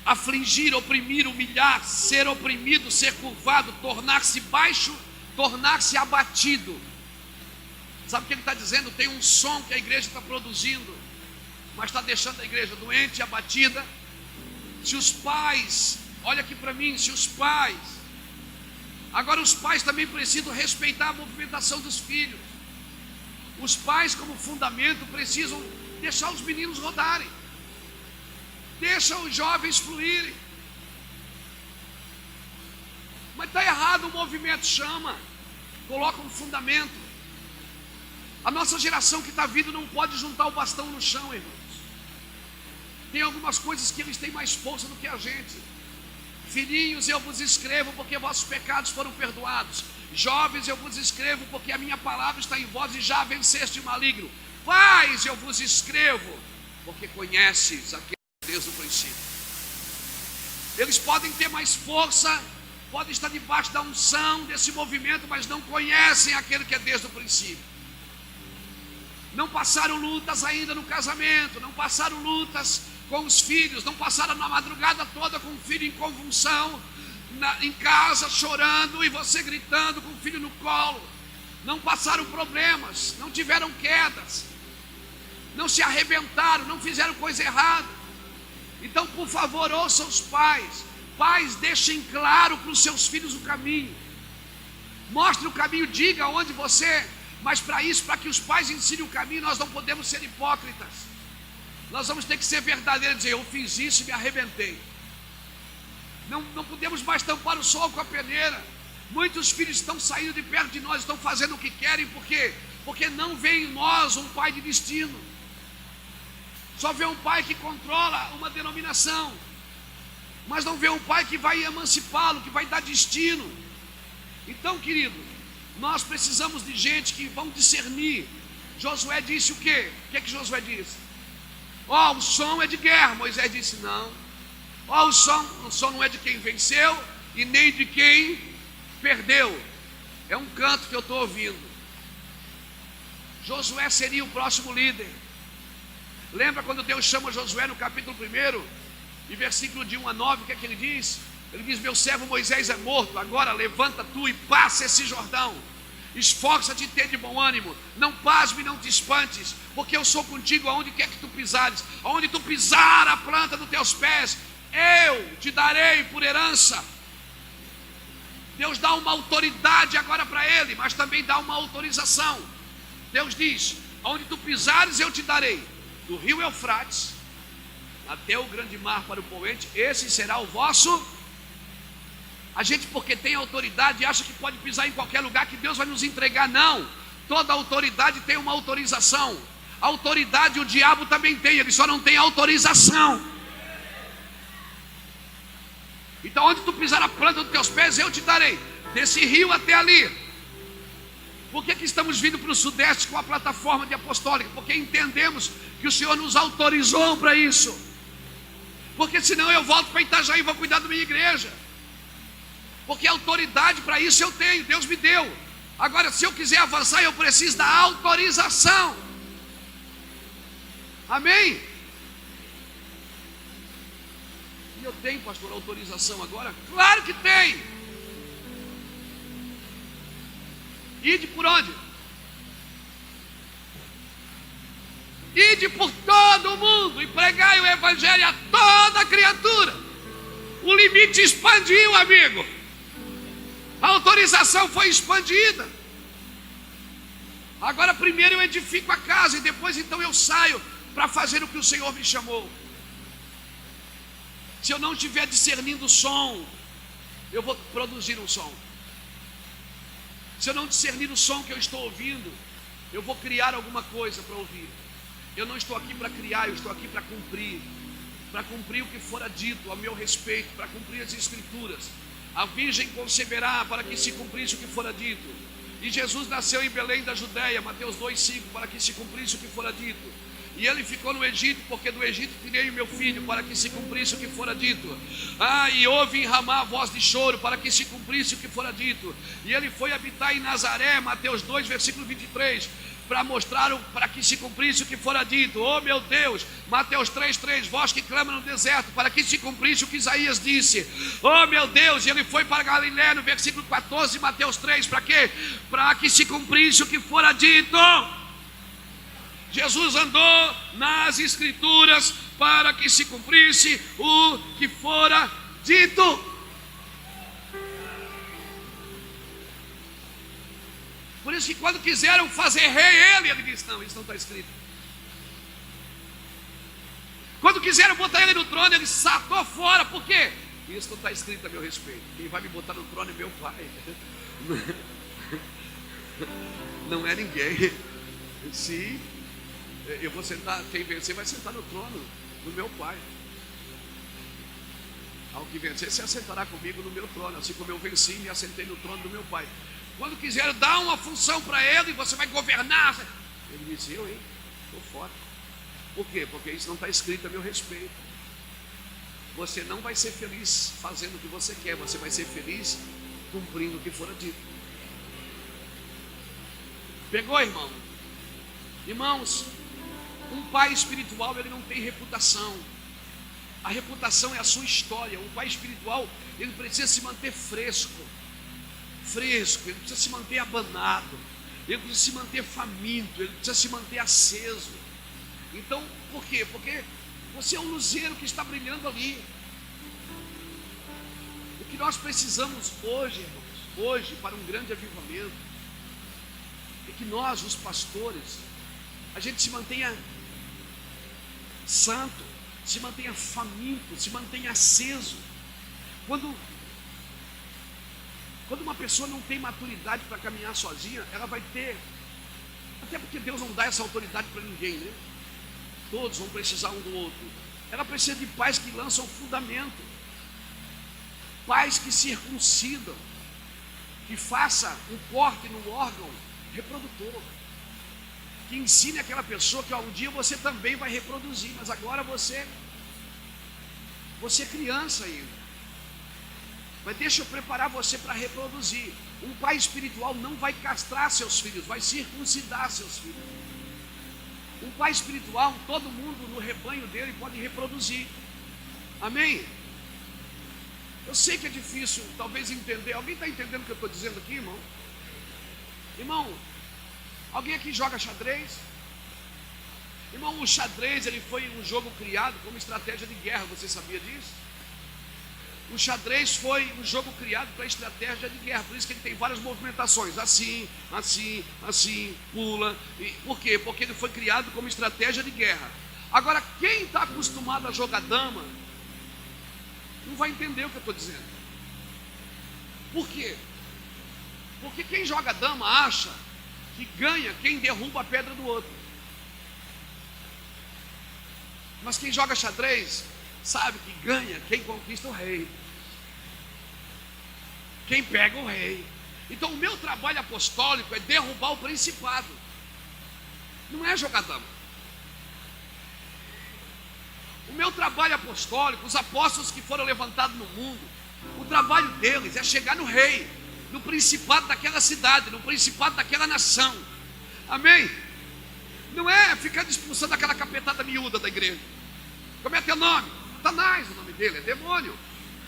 [SPEAKER 1] Afligir, oprimir, humilhar, ser oprimido, ser curvado, tornar-se baixo, tornar-se abatido. Sabe o que ele está dizendo? Tem um som que a igreja está produzindo, mas está deixando a igreja doente e abatida. Se os pais, olha aqui para mim, se os pais, agora os pais também precisam respeitar a movimentação dos filhos. Os pais, como fundamento, precisam deixar os meninos rodarem. Deixa os jovens fluírem. Mas está errado, o movimento chama, coloca um fundamento. A nossa geração que está vindo não pode juntar o bastão no chão, irmãos. Tem algumas coisas que eles têm mais força do que a gente. Filhinhos, eu vos escrevo porque vossos pecados foram perdoados. Jovens, eu vos escrevo porque a minha palavra está em vós e já venceste o maligno. Pais, eu vos escrevo porque conheces aquele desde o princípio. Eles podem ter mais força, podem estar debaixo da unção desse movimento, mas não conhecem aquele que é desde o princípio. Não passaram lutas ainda no casamento, não passaram lutas com os filhos, não passaram na madrugada toda com o filho em convulsão, em casa chorando e você gritando com o filho no colo. Não passaram problemas, não tiveram quedas, não se arrebentaram, não fizeram coisa errada. Então, por favor, ouçam os pais. Pais, deixem claro para os seus filhos o caminho. Mostre o caminho, diga onde você... Mas para isso, para que os pais ensinem o caminho, nós não podemos ser hipócritas. Nós vamos ter que ser verdadeiros e dizer: eu fiz isso e me arrebentei. Não podemos mais tampar o sol com a peneira. Muitos filhos estão saindo de perto de nós, estão fazendo o que querem. Por quê? Porque não vê em nós um pai de destino. Só vê um pai que controla uma denominação, mas não vê um pai que vai emancipá-lo, que vai dar destino. Então, querido, nós precisamos de gente que vão discernir. Josué disse o quê? O que Josué disse? O som é de guerra. Moisés disse: não. O som não é de quem venceu e nem de quem perdeu. É um canto que eu estou ouvindo. Josué seria o próximo líder. Lembra quando Deus chama Josué no capítulo 1, e versículo de 1 a 9, o que é que ele diz? Ele diz: meu servo Moisés é morto, agora levanta tu e passa esse Jordão. Esforça-te e ter de bom ânimo, não pasme, não te espantes, porque eu sou contigo aonde quer que tu pisares. Aonde tu pisar a planta dos teus pés, eu te darei por herança. Deus dá uma autoridade agora para ele, mas também dá uma autorização. Deus diz: aonde tu pisares eu te darei, do rio Eufrates até o grande mar para o poente, esse será o vosso. A gente, porque tem autoridade, acha que pode pisar em qualquer lugar, que Deus vai nos entregar. Não, toda autoridade tem uma autorização. Autoridade o diabo também tem, ele só não tem autorização. Então, onde tu pisar a planta dos teus pés, eu te darei, desse rio até ali. Por que estamos vindo para o Sudeste com a plataforma de apostólica? Porque entendemos que o Senhor nos autorizou para isso. Porque senão eu volto para Itajaí e vou cuidar da minha igreja. Porque autoridade para isso eu tenho, Deus me deu. Agora, se eu quiser avançar, eu preciso da autorização. Amém? E eu tenho, pastor, autorização agora? Claro que tem. Ide por onde? Ide por todo o mundo e pregai o evangelho a toda criatura. O limite expandiu, amigo. A autorização foi expandida. Agora primeiro eu edifico a casa e depois então eu saio para fazer o que o Senhor me chamou. Se eu não estiver discernindo o som, eu vou produzir um som. Se eu não discernir o som que eu estou ouvindo, eu vou criar alguma coisa para ouvir. Eu não estou aqui para criar, eu estou aqui para cumprir. Para cumprir o que fora dito a meu respeito, para cumprir as escrituras. A virgem conceberá para que se cumprisse o que fora dito. E Jesus nasceu em Belém da Judéia, Mateus 2,5, para que se cumprisse o que fora dito. E ele ficou no Egito, porque do Egito tirei o meu filho, para que se cumprisse o que fora dito. E houve em Ramá voz de choro, para que se cumprisse o que fora dito. E ele foi habitar em Nazaré, Mateus 2, versículo 23, para mostrar, para que se cumprisse o que fora dito. Oh meu Deus, Mateus 3,3, voz que clama no deserto, para que se cumprisse o que Isaías disse. Oh meu Deus, e ele foi para Galiléia, no versículo 14, Mateus 3, para quê? Para que se cumprisse o que fora dito. Jesus andou nas escrituras para que se cumprisse o que fora dito. Por isso que quando quiseram fazer rei ele disse: não, isso não está escrito. Quando quiseram botar ele no trono, ele saltou fora. Por quê? Isso não está escrito a meu respeito. Quem vai me botar no trono é meu pai. Não é ninguém. Se eu vou sentar, quem vencer vai sentar no trono do meu pai. Ao que vencer, se assentará comigo no meu trono, assim como eu venci e me assentei no trono do meu pai. Quando quiseram dar uma função para ele, você vai governar, ele disse: eu, hein? Estou fora. Por quê? Porque isso não está escrito a meu respeito. Você não vai ser feliz fazendo o que você quer, você vai ser feliz cumprindo o que fora dito. Pegou, irmão? Irmãos, um pai espiritual, ele não tem reputação. A reputação é a sua história. O pai espiritual, ele precisa se manter fresco, ele precisa se manter abanado, ele precisa se manter faminto, ele precisa se manter aceso. Então, por quê? Porque você é um luzeiro que está brilhando ali. O que nós precisamos hoje, irmãos, hoje, para um grande avivamento, é que nós, os pastores, a gente se mantenha santo, se mantenha faminto, se mantenha aceso. Quando uma pessoa não tem maturidade para caminhar sozinha, ela vai ter, até porque Deus não dá essa autoridade para ninguém, né? Todos vão precisar um do outro. Ela precisa de pais que lançam fundamento, pais que circuncidam, que faça um corte no órgão reprodutor, que ensine aquela pessoa que um dia você também vai reproduzir, mas agora você é criança ainda. Mas deixa eu preparar você para reproduzir. Um pai espiritual não vai castrar seus filhos, vai circuncidar seus filhos. Um pai espiritual, todo mundo no rebanho dele pode reproduzir. Amém? Eu sei que é difícil, talvez, entender. Alguém está entendendo o que eu estou dizendo aqui, irmão? Irmão, alguém aqui joga xadrez? Irmão, o xadrez, ele foi um jogo criado como estratégia de guerra, você sabia disso? O xadrez foi um jogo criado para estratégia de guerra, por isso que ele tem várias movimentações, assim, assim, assim, pula. Por quê? Porque ele foi criado como estratégia de guerra. Agora, quem está acostumado a jogar dama, não vai entender o que eu estou dizendo. Por quê? Porque quem joga dama acha que ganha quem derruba a pedra do outro. Mas quem joga xadrez sabe que ganha quem conquista o rei, quem pega o rei. Então o meu trabalho apostólico é derrubar o principado, não é jogar dama. O meu trabalho apostólico, os apóstolos que foram levantados no mundo, o trabalho deles é chegar no rei, no principado daquela cidade, no principado daquela nação. Amém? Não é ficar expulsando aquela capetada miúda da igreja. Como é teu nome? Satanás, o nome dele é demônio.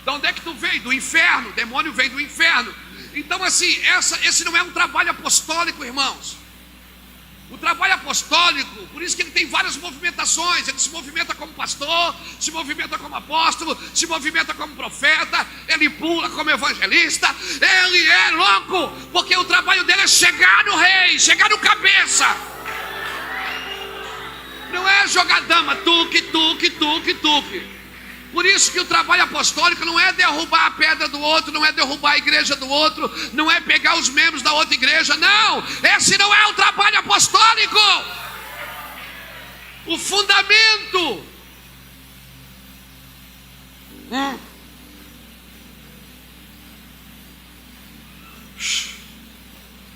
[SPEAKER 1] De onde é que tu veio? Do inferno. Demônio vem do inferno. Então assim, esse não é um trabalho apostólico, irmãos. O trabalho apostólico, por isso que ele tem várias movimentações. Ele se movimenta como pastor, se movimenta como apóstolo, se movimenta como profeta, ele pula como evangelista. Ele é louco, porque o trabalho dele é chegar no rei, chegar no cabeça. Não é jogar dama, tuque, tuque, tuque, tuque. Por isso que o trabalho apostólico não é derrubar a pedra do outro, não é derrubar a igreja do outro, não é pegar os membros da outra igreja, não. Esse não é o trabalho apostólico. O fundamento.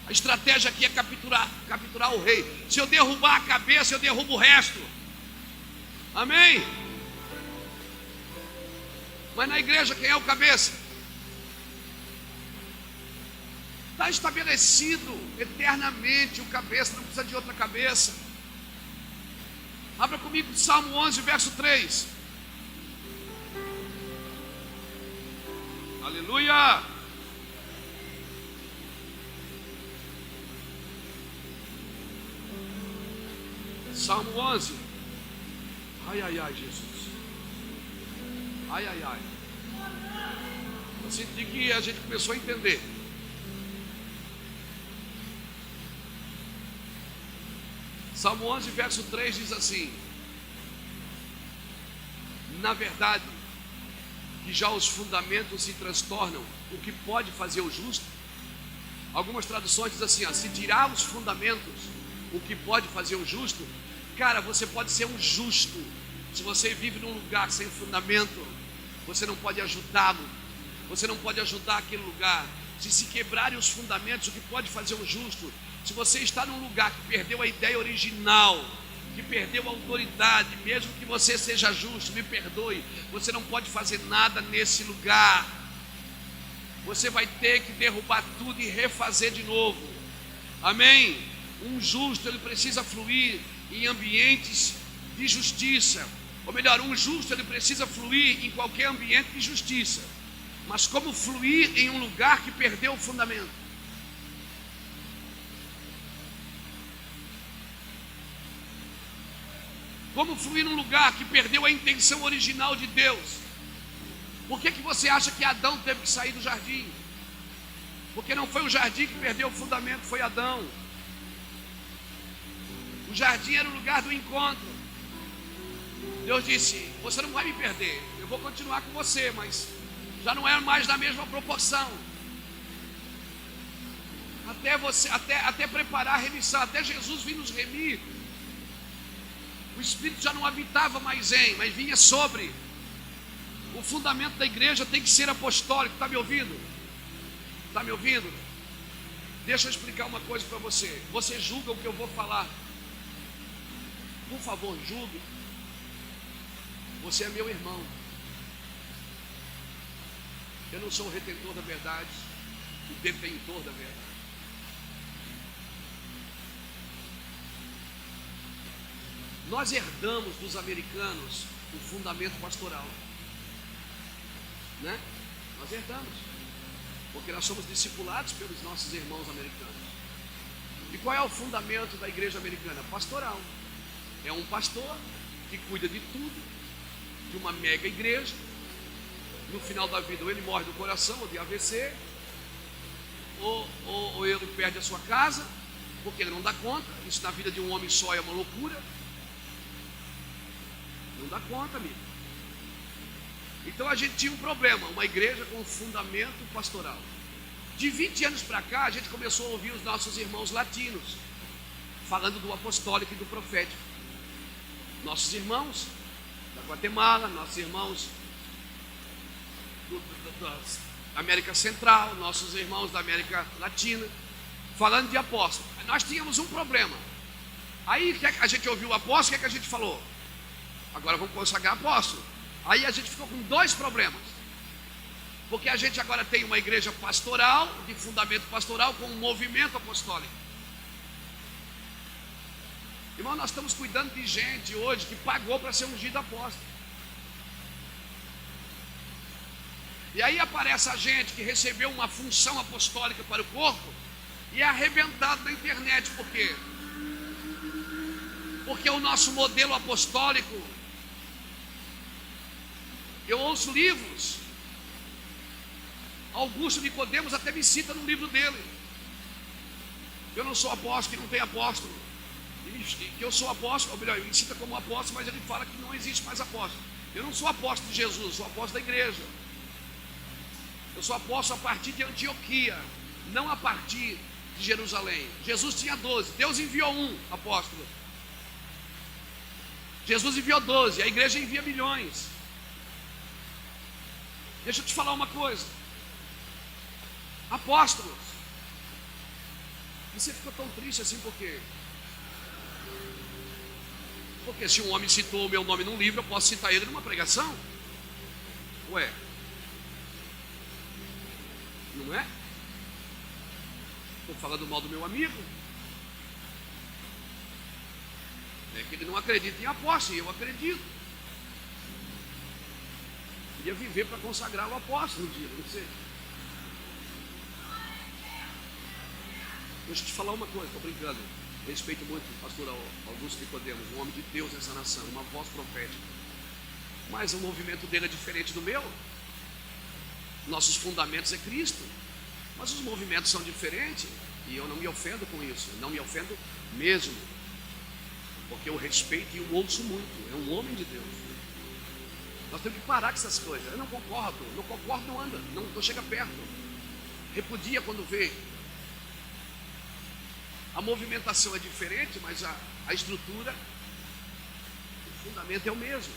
[SPEAKER 1] A estratégia aqui é capturar o rei. Se eu derrubar a cabeça, eu derrubo o resto. Amém? Mas na igreja quem é o cabeça? Está estabelecido eternamente o cabeça, não precisa de outra cabeça. Abra comigo Salmo 11, verso 3. Aleluia! Salmo 11. Ai, ai, ai, Jesus. Ai, ai, ai. Eu senti que a gente começou a entender. Salmo 11, verso 3 diz assim: na verdade, que já os fundamentos se transtornam, o que pode fazer o justo? Algumas traduções dizem assim, ó, se tirar os fundamentos, o que pode fazer o justo? Cara, você pode ser um justo. Se você vive num lugar sem fundamento, você não pode ajudá-lo, você não pode ajudar aquele lugar. Se quebrarem os fundamentos, o que pode fazer um justo? Se você está num lugar que perdeu a ideia original, que perdeu a autoridade, mesmo que você seja justo, me perdoe, você não pode fazer nada nesse lugar. Você vai ter que derrubar tudo e refazer de novo. Amém? Um justo, ele precisa fluir em ambientes de justiça. Ou melhor, um justo ele precisa fluir em qualquer ambiente de justiça. Mas como fluir em um lugar que perdeu o fundamento? Como fluir num lugar que perdeu a intenção original de Deus? Por que você acha que Adão teve que sair do jardim? Porque não foi o jardim que perdeu o fundamento, foi Adão. O jardim era o lugar do encontro. Deus disse: você não vai me perder, eu vou continuar com você, mas já não é mais na mesma proporção. Até preparar a remissão, até Jesus vir nos remir, o Espírito já não habitava mais mas vinha sobre. O fundamento da igreja tem que ser apostólico. Está me ouvindo? Está me ouvindo? Deixa eu explicar uma coisa para você. Você julga o que eu vou falar. Por favor, julgue. Você é meu irmão. Eu não sou o retentor da verdade, o detentor da verdade. Nós herdamos dos americanos o fundamento pastoral, né? Nós herdamos, porque nós somos discipulados pelos nossos irmãos americanos. E qual é o fundamento da igreja americana? Pastoral. É um pastor que cuida de tudo, de uma mega igreja. No final da vida, ou ele morre do coração, ou de AVC, ou ele perde a sua casa, porque ele não dá conta. Isso na vida de um homem só é uma loucura. Não dá conta, amigo. Então a gente tinha um problema, uma igreja com fundamento pastoral. De 20 anos para cá, a gente começou a ouvir os nossos irmãos latinos falando do apostólico e do profético. Nossos irmãos da Guatemala, nossos irmãos da América Central, nossos irmãos da América Latina, falando de apóstolo. Nós tínhamos um problema. Aí a gente ouviu o apóstolo, o que é que a gente falou? Agora vamos consagrar apóstolo. Aí a gente ficou com dois problemas. Porque a gente agora tem uma igreja pastoral, de fundamento pastoral, com um movimento apostólico. Irmão, nós estamos cuidando de gente hoje que pagou para ser ungido apóstolo. E aí aparece a gente que recebeu uma função apostólica para o corpo e é arrebentado na internet. Por quê? Porque o nosso modelo apostólico, eu ouço livros, Augusto Nicodemos até me cita no livro dele. Eu não sou apóstolo, que não tem apóstolo. Que eu sou apóstolo, ou melhor, ele me cita como apóstolo, mas ele fala que não existe mais apóstolo. Eu não sou apóstolo de Jesus, sou apóstolo da igreja. Eu sou apóstolo a partir de Antioquia, não a partir de Jerusalém. Jesus tinha 12, Deus enviou um apóstolo. Jesus enviou 12, a igreja envia milhões. Deixa eu te falar uma coisa. Apóstolos. Você ficou tão triste assim por quê? Porque se um homem citou o meu nome num livro, eu posso citar ele numa pregação? Ué? Não é? Estou falando mal do meu amigo. É que ele não acredita em apóstolo, e eu acredito. Queria viver para consagrar o apóstolo um dia, não sei. Deixa eu te falar uma coisa, estou brincando. Respeito muito o pastor Augusto Nicodemos, um homem de Deus nessa nação, uma voz profética. Mas o movimento dele é diferente do meu. Nossos fundamentos é Cristo. Mas os movimentos são diferentes. E eu não me ofendo com isso. Não me ofendo mesmo. Porque eu respeito e eu ouço muito. É um homem de Deus. Nós temos que parar com essas coisas. Eu não concordo. Não concordo, não anda. Não chega perto. Repudia quando vê. A movimentação é diferente, mas a estrutura, o fundamento é o mesmo.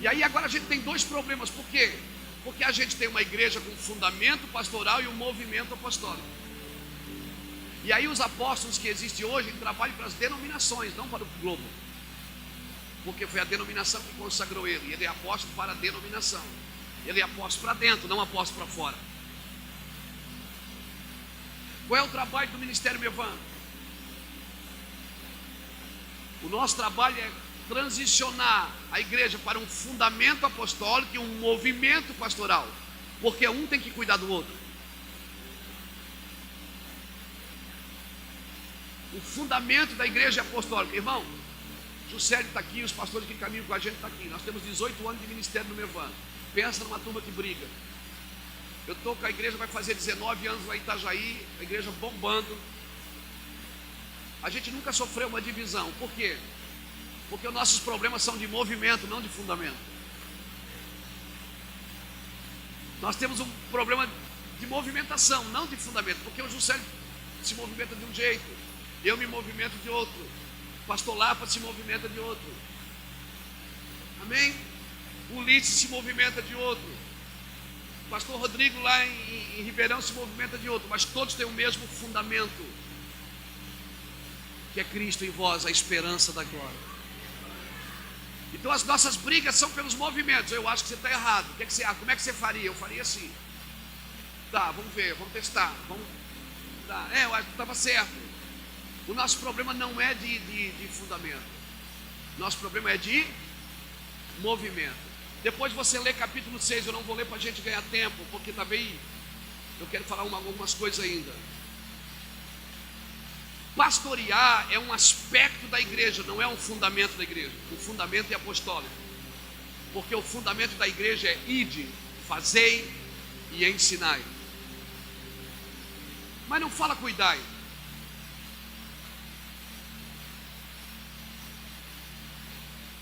[SPEAKER 1] E aí agora a gente tem dois problemas. Por quê? Porque a gente tem uma igreja com fundamento pastoral e um movimento apostólico. E aí os apóstolos que existem hoje trabalham para as denominações, não para o globo. Porque foi a denominação que consagrou ele. Ele é apóstolo para a denominação. Ele é apóstolo para dentro, não apóstolo para fora. Qual é o trabalho do Ministério Mevan? O nosso trabalho é transicionar a igreja para um fundamento apostólico e um movimento pastoral, porque um tem que cuidar do outro. O fundamento da igreja é apostólica. Irmão, Juscelio está aqui, os pastores que caminham com a gente estão aqui. Nós temos 18 anos de ministério no Mevan. Pensa numa turma que briga. Eu estou com a igreja, vai fazer 19 anos lá em Itajaí, a igreja bombando. A gente nunca sofreu uma divisão. Por quê? Porque os nossos problemas são de movimento, não de fundamento. Nós temos um problema de movimentação, não de fundamento. Porque o Juscelio se movimenta de um jeito, eu me movimento de outro, o pastor Lapa se movimenta de outro. Amém? O Ulisses se movimenta de outro. O pastor Rodrigo lá em Ribeirão se movimenta de outro. Mas todos têm o mesmo fundamento, que é Cristo em vós, a esperança da glória. Então as nossas brigas são pelos movimentos. Eu acho que você está errado. Como é que você faria? Eu faria assim. Tá, vamos ver, vamos testar. Tá, eu acho que estava certo. O nosso problema não é de fundamento. Nosso problema é de movimento. Depois você lê capítulo 6, eu não vou ler para a gente ganhar tempo, porque também eu quero falar algumas coisas ainda. Pastorear é um aspecto da igreja, não é um fundamento da igreja. O fundamento é apostólico. Porque o fundamento da igreja é ide, fazei e ensinai. Mas não fala cuidai.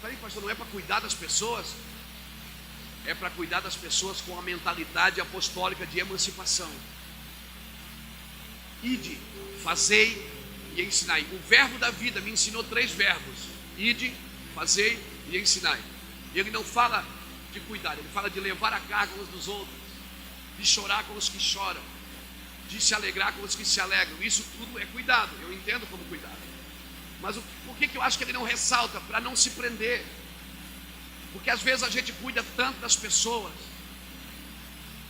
[SPEAKER 1] Peraí, pastor, não é para cuidar das pessoas? É para cuidar das pessoas com a mentalidade apostólica de emancipação. Ide, fazei e ensinai. O verbo da vida me ensinou 3 verbos: ide, fazei e ensinai. Ele não fala de cuidar, ele fala de levar a carga uns dos outros, de chorar com os que choram, de se alegrar com os que se alegram. Isso tudo é cuidado, eu entendo como cuidado. Mas por que eu acho que ele não ressalta? Para não se prender. Porque às vezes a gente cuida tanto das pessoas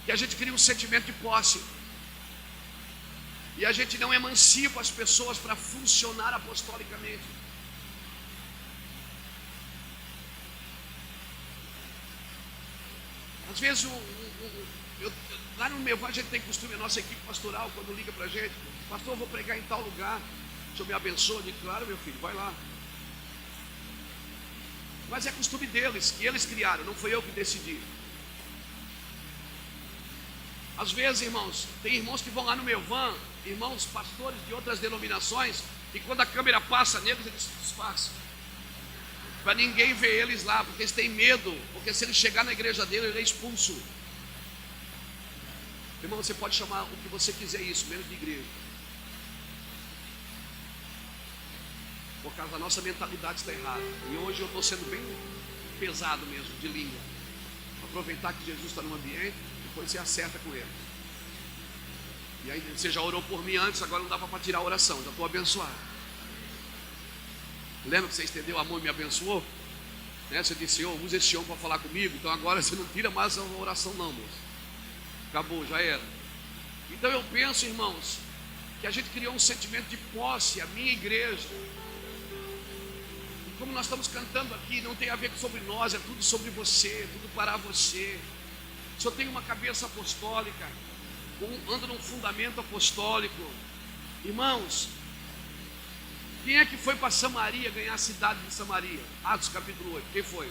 [SPEAKER 1] que a gente cria um sentimento de posse. E a gente não emancipa as pessoas para funcionar apostolicamente. Às vezes, lá no Mevan a gente tem costume, a nossa equipe pastoral, quando liga para a gente: pastor, eu vou pregar em tal lugar, o senhor me abençoa? Eu digo: claro, meu filho, vai lá. Mas é costume deles, que eles criaram, não foi eu que decidi. Às vezes, irmãos, tem irmãos que vão lá no Mevan, irmãos pastores de outras denominações, e quando a câmera passa neles, eles se disfarçam, para ninguém ver eles lá, porque eles têm medo, porque se ele chegar na igreja dele, ele é expulso. Irmão, você pode chamar o que você quiser isso, menos de igreja. Por causa da nossa mentalidade está errada. E hoje eu estou sendo bem pesado mesmo, de língua. Aproveitar que Jesus está no ambiente, depois você acerta com ele. E aí você já orou por mim antes, agora não dá para tirar a oração, já estou abençoado. Lembra que você estendeu a mão e me abençoou? Né? Você disse: Senhor, usa esse homem para falar comigo. Então agora você não tira mais a oração não, moço. Acabou, já era. Então eu penso, irmãos, que a gente criou um sentimento de posse, a minha igreja. Como nós estamos cantando aqui, não tem a ver sobre nós, é tudo sobre você, tudo para você. Se eu tenho uma cabeça apostólica, ando num fundamento apostólico. Irmãos, quem é que foi para Samaria ganhar a cidade de Samaria? Atos capítulo 8, quem foi?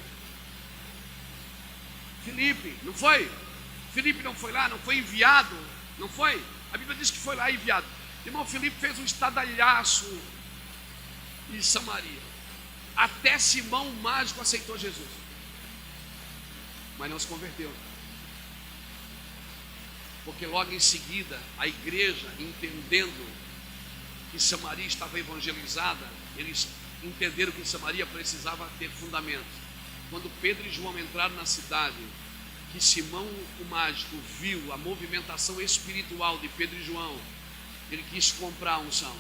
[SPEAKER 1] Filipe, não foi? Filipe não foi lá, não foi enviado, não foi? A Bíblia diz que foi lá enviado. Irmão, Filipe fez um estadalhaço em Samaria. Até Simão o mágico aceitou Jesus, mas não se converteu, porque logo em seguida a igreja, entendendo que Samaria estava evangelizada, eles entenderam que Samaria precisava ter fundamentos. Quando Pedro e João entraram na cidade, que Simão o mágico viu a movimentação espiritual de Pedro e João, ele quis comprar a unção.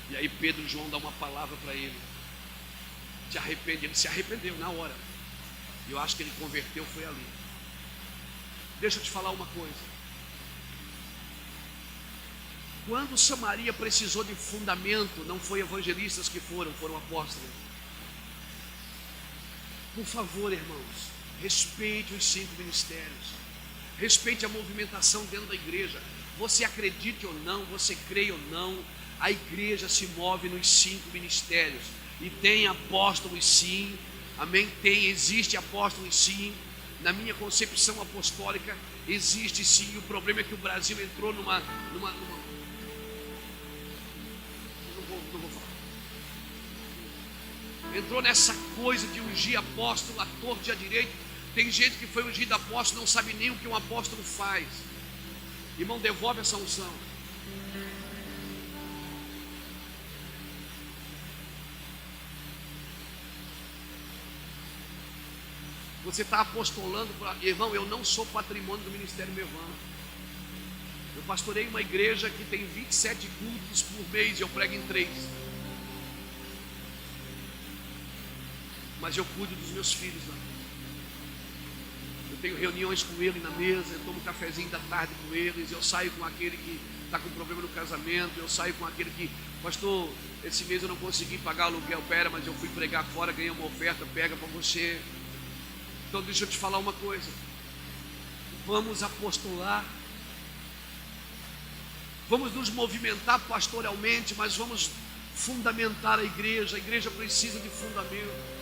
[SPEAKER 1] E aí Pedro e João dão uma palavra para ele: te arrepende. Ele se arrependeu na hora. E eu acho que ele converteu, foi ali. Deixa eu te falar uma coisa. Quando Samaria precisou de fundamento, não foi evangelistas que foram apóstolos. Por favor, irmãos, respeite os 5 ministérios. Respeite a movimentação dentro da igreja. Você acredite ou não, você creia ou não, a igreja se move nos 5 ministérios. E tem apóstolos sim, amém? Existe apóstolos sim. Na minha concepção apostólica, existe sim. O problema é que o Brasil entrou não vou falar. Entrou nessa coisa de ungir apóstolo à torta e à direita. Tem gente que foi ungido apóstolo, não sabe nem o que um apóstolo faz. Irmão, devolve essa unção. Você está apostolando para... Irmão, eu não sou patrimônio do Ministério Mevana. Eu pastorei uma igreja que tem 27 cultos por mês e eu prego em 3. Mas eu cuido dos meus filhos lá. Eu tenho reuniões com eles na mesa, eu tomo um cafezinho da tarde com eles, eu saio com aquele que está com problema no casamento, eu saio com aquele que, pastor, esse mês eu não consegui pagar o aluguel, pera, mas eu fui pregar fora, ganhei uma oferta, pega para você. Então deixa eu te falar uma coisa, vamos apostolar, vamos nos movimentar pastoralmente, mas vamos fundamentar a igreja precisa de fundamento.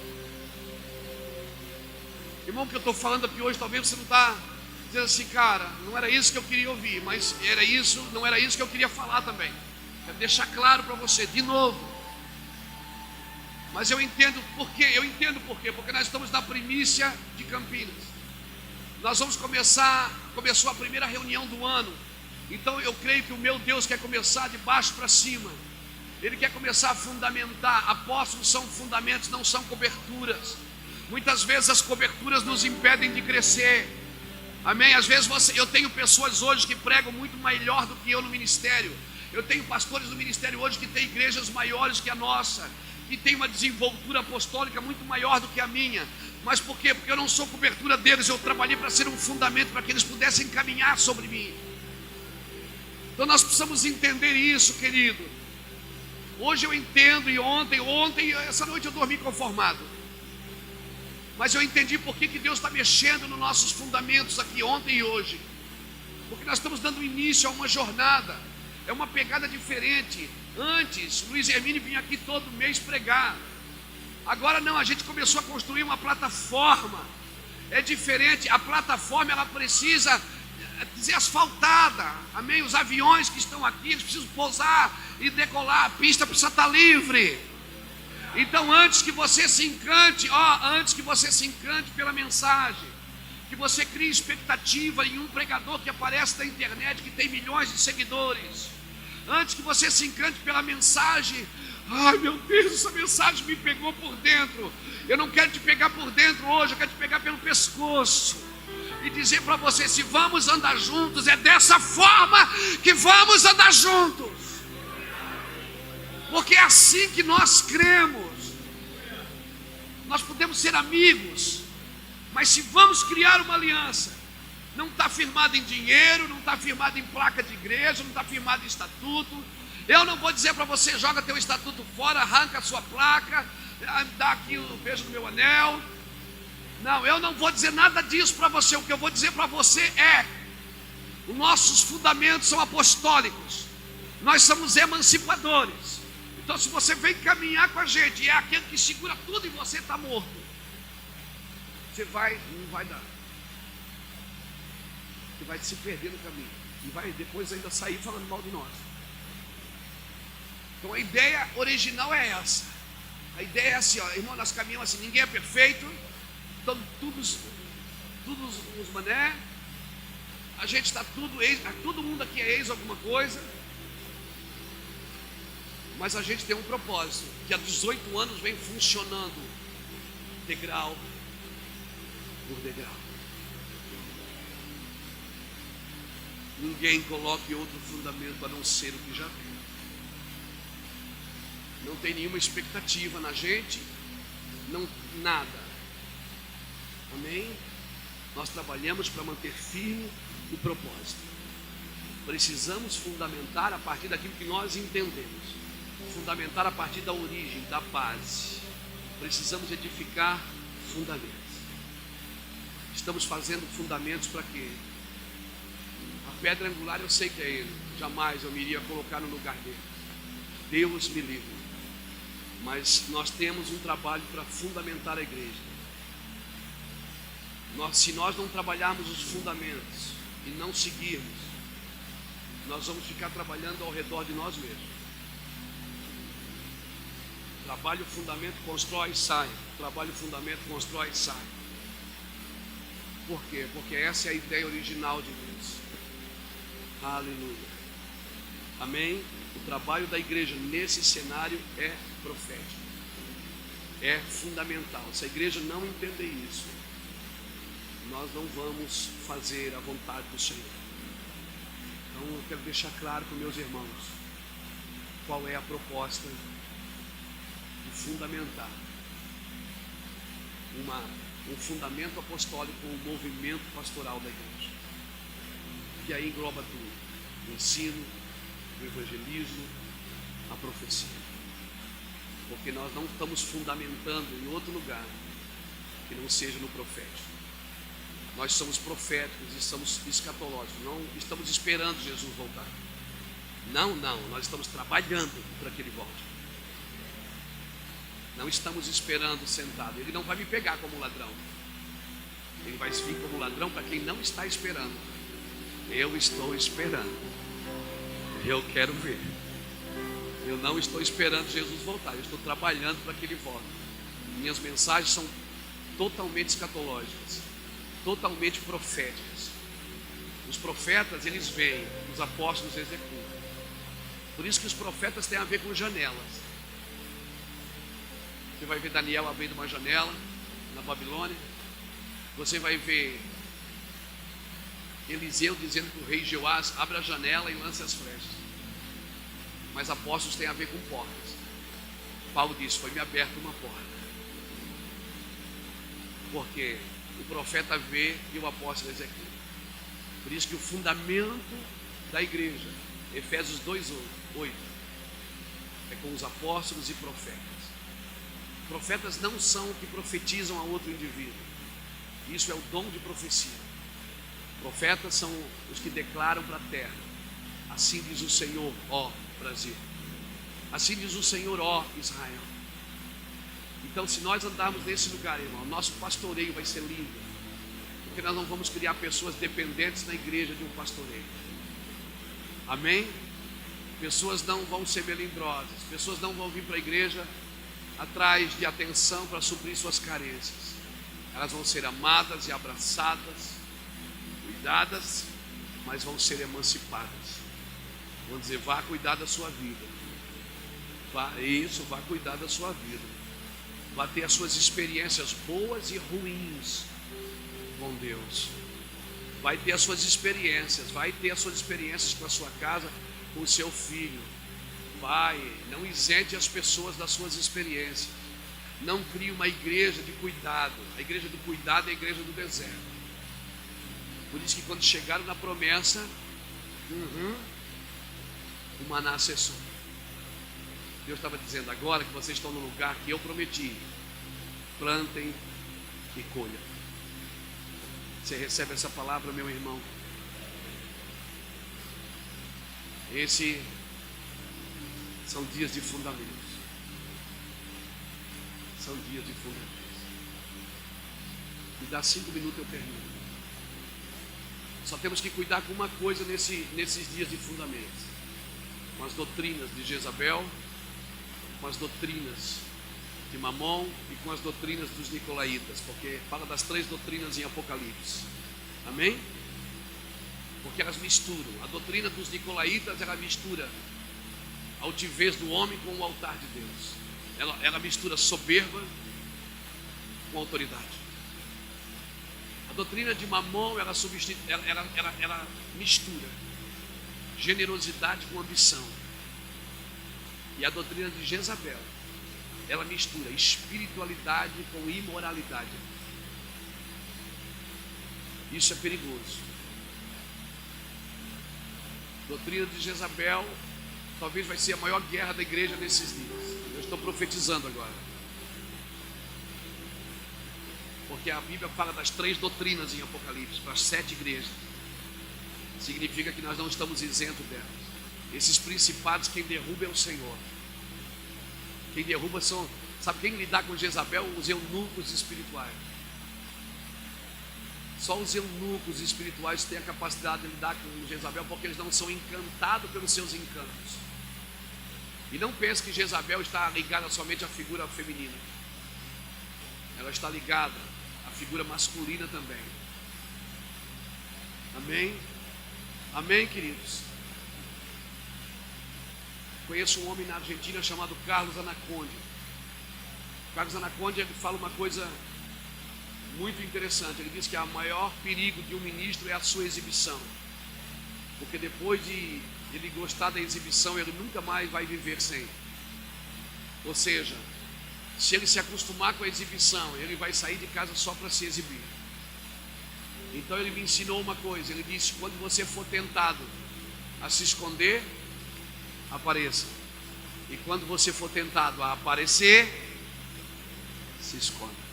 [SPEAKER 1] Irmão, o que eu estou falando aqui hoje, talvez você não está dizendo assim, cara, não era isso que eu queria ouvir, mas não era isso que eu queria falar também. Quero deixar claro para você, de novo. Mas eu entendo por quê, porque nós estamos na primícia de Campinas. Nós vamos começou a primeira reunião do ano. Então eu creio que o meu Deus quer começar de baixo para cima. Ele quer começar a fundamentar. Apóstolos são fundamentos, não são coberturas. Muitas vezes as coberturas nos impedem de crescer. Amém? Às vezes eu tenho pessoas hoje que pregam muito melhor do que eu no ministério. Eu tenho pastores no ministério hoje que têm igrejas maiores que a nossa, que tem uma desenvoltura apostólica muito maior do que a minha. Mas por quê? Porque eu não sou cobertura deles. Eu trabalhei para ser um fundamento para que eles pudessem caminhar sobre mim. Então nós precisamos entender isso, querido. Hoje eu entendo, e ontem, essa noite eu dormi conformado. Mas eu entendi por que Deus está mexendo nos nossos fundamentos aqui ontem e hoje. Porque nós estamos dando início a uma jornada. É uma pegada diferente. Antes, Luiz Hermínio vinha aqui todo mês pregar. Agora não, a gente começou a construir uma plataforma. É diferente, a plataforma ela precisa ser asfaltada. Amém? Os aviões que estão aqui, eles precisam pousar e decolar. A pista precisa estar livre. Então antes que você se encante pela mensagem, que você crie expectativa em um pregador que aparece na internet, que tem milhões de seguidores, antes que você se encante pela mensagem, ai meu Deus, essa mensagem me pegou por dentro. Eu não quero te pegar por dentro hoje, eu quero te pegar pelo pescoço e dizer para você, se vamos andar juntos, é dessa forma que vamos andar juntos, porque é assim que nós cremos. Nós podemos ser amigos, mas se vamos criar uma aliança, não está firmado em dinheiro, não está firmado em placa de igreja, não está firmado em estatuto. Eu não vou dizer para você, joga teu estatuto fora, arranca a sua placa, dá aqui o beijo no meu anel. Não, eu não vou dizer nada disso para você. O que eu vou dizer para você é, os nossos fundamentos são apostólicos, nós somos emancipadores. Então se você vem caminhar com a gente e é aquele que segura tudo e você está morto, você não vai dar. Você vai se perder no caminho e vai depois ainda sair falando mal de nós. Então a ideia original é essa. A ideia é assim, ó, irmão, nós caminhamos assim, ninguém é perfeito, então todos os mané, a gente está todo mundo aqui é ex alguma coisa, mas a gente tem um propósito, que há 18 anos vem funcionando, degrau por degrau. Ninguém coloque outro fundamento a não ser o que já tem. Não tem nenhuma expectativa na gente, não, nada. Amém? Nós trabalhamos para manter firme o propósito. Precisamos fundamentar a partir daquilo que nós entendemos. Fundamentar a partir da origem, da base. Precisamos edificar fundamentos. Estamos fazendo fundamentos para quê? A pedra angular eu sei que é Ele. Jamais eu me iria colocar no lugar dele. Deus me livre. Mas nós temos um trabalho para fundamentar a igreja. Se nós não trabalharmos os fundamentos e não seguirmos, nós vamos ficar trabalhando ao redor de nós mesmos. Trabalho o fundamento, constrói e sai. Trabalho o fundamento, constrói e sai. Por quê? Porque essa é a ideia original de Deus. Aleluia. Amém? O trabalho da igreja nesse cenário é profético. É fundamental. Se a igreja não entender isso, nós não vamos fazer a vontade do Senhor. Então eu quero deixar claro para meus irmãos qual é a proposta de fundamentar um fundamento apostólico, um movimento pastoral da igreja, que aí engloba tudo: o ensino, o evangelismo, a profecia. Porque nós não estamos fundamentando em outro lugar que não seja no profético. Nós somos proféticos e somos escatológicos. Não estamos esperando Jesus voltar. Não, nós estamos trabalhando para que Ele volte. Não estamos esperando sentado. Ele não vai me pegar como ladrão. Ele vai vir como ladrão para quem não está esperando. Eu estou esperando. Eu quero ver. Eu não estou esperando Jesus voltar. Eu estou trabalhando para que Ele volte. Minhas mensagens são totalmente escatológicas, totalmente proféticas. Os profetas, eles veem, os apóstolos executam. Por isso que os profetas têm a ver com janelas. Você vai ver Daniel abrindo uma janela na Babilônia. Você vai ver Eliseu dizendo para o rei Jeoás: abra a janela e lance as flechas. Mas apóstolos têm a ver com portas. Paulo diz: foi-me aberta uma porta. Porque o profeta vê e o apóstolo executa. Por isso que o fundamento da igreja, Efésios 2:8, é com os apóstolos e profetas. Profetas não são o que profetizam a outro indivíduo. Isso é o dom de profecia. Profetas são os que declaram para a terra: assim diz o Senhor, ó Brasil. Assim diz o Senhor, ó Israel. Então, se nós andarmos nesse lugar, irmão, nosso pastoreio vai ser lindo. Porque nós não vamos criar pessoas dependentes na igreja de um pastoreio. Amém? Pessoas não vão ser melindrosas. Pessoas não vão vir para a igreja atrás de atenção para suprir suas carências. Elas vão ser amadas e abraçadas, cuidadas, mas vão ser emancipadas. Vão dizer: vá cuidar da sua vida. Vá cuidar da sua vida. Vá ter as suas experiências boas e ruins com Deus. Vai ter as suas experiências. Vai ter as suas experiências com a sua casa, com o seu filho. Não isente as pessoas das suas experiências. Não crie uma igreja de cuidado. A igreja do cuidado é a igreja do deserto. Por isso que quando chegaram na promessa, o maná cessou. Deus estava dizendo: agora que vocês estão no lugar que eu prometi, plantem e colham. Você recebe essa palavra, meu irmão? Esse são dias de fundamentos. São dias de fundamentos. Me dá 5 minutos, eu termino. Só temos que cuidar com uma coisa nesses dias de fundamentos: com as doutrinas de Jezabel, com as doutrinas de Mamon e com as doutrinas dos nicolaítas, porque fala das 3 doutrinas em Apocalipse. Amém? Porque elas misturam. A doutrina dos nicolaítas, ela mistura a altivez do homem com o altar de Deus. Ela mistura soberba com autoridade. A doutrina de Mamon, ela mistura generosidade com ambição. E a doutrina de Jezabel, ela mistura espiritualidade com imoralidade. Isso é perigoso. A doutrina de Jezabel talvez vai ser a maior guerra da igreja nesses dias. Eu estou profetizando agora. porque a Bíblia fala das 3 doutrinas em Apocalipse, para as 7 igrejas. Significa que nós não estamos isentos delas. Esses principados, quem derruba é o Senhor. Quem derruba são, sabe quem lidar com Jezabel? Os eunucos espirituais. Só os eunucos espirituais têm a capacidade de lidar com Jezabel, porque eles não são encantados pelos seus encantos. E não pense que Jezabel está ligada somente à figura feminina. Ela está ligada à figura masculina também. Amém? Amém, queridos? Conheço um homem na Argentina chamado Carlos Anacondia. Carlos Anacondia, ele fala uma coisa muito interessante. Ele diz que o maior perigo de um ministro é a sua exibição. Porque depois de ele gostar da exibição, ele nunca mais vai viver sem. Ou seja, se ele se acostumar com a exibição, ele vai sair de casa só para se exibir. Então ele me ensinou uma coisa. Ele disse: quando você for tentado a se esconder, apareça. E quando você for tentado a aparecer, se esconda.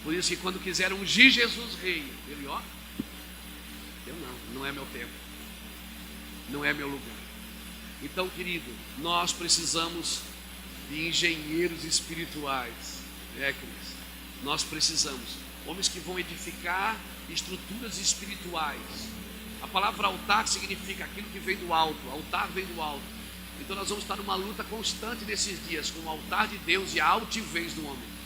[SPEAKER 1] Por isso que quando quiseram ungir Jesus rei, ele, ó, eu não é meu tempo, não é meu lugar. Então, querido, nós precisamos de engenheiros espirituais. Queridos, nós precisamos, homens que vão edificar estruturas espirituais. A palavra altar significa aquilo que vem do alto, altar vem do alto. Então nós vamos estar numa luta constante nesses dias com o altar de Deus e a altivez do homem.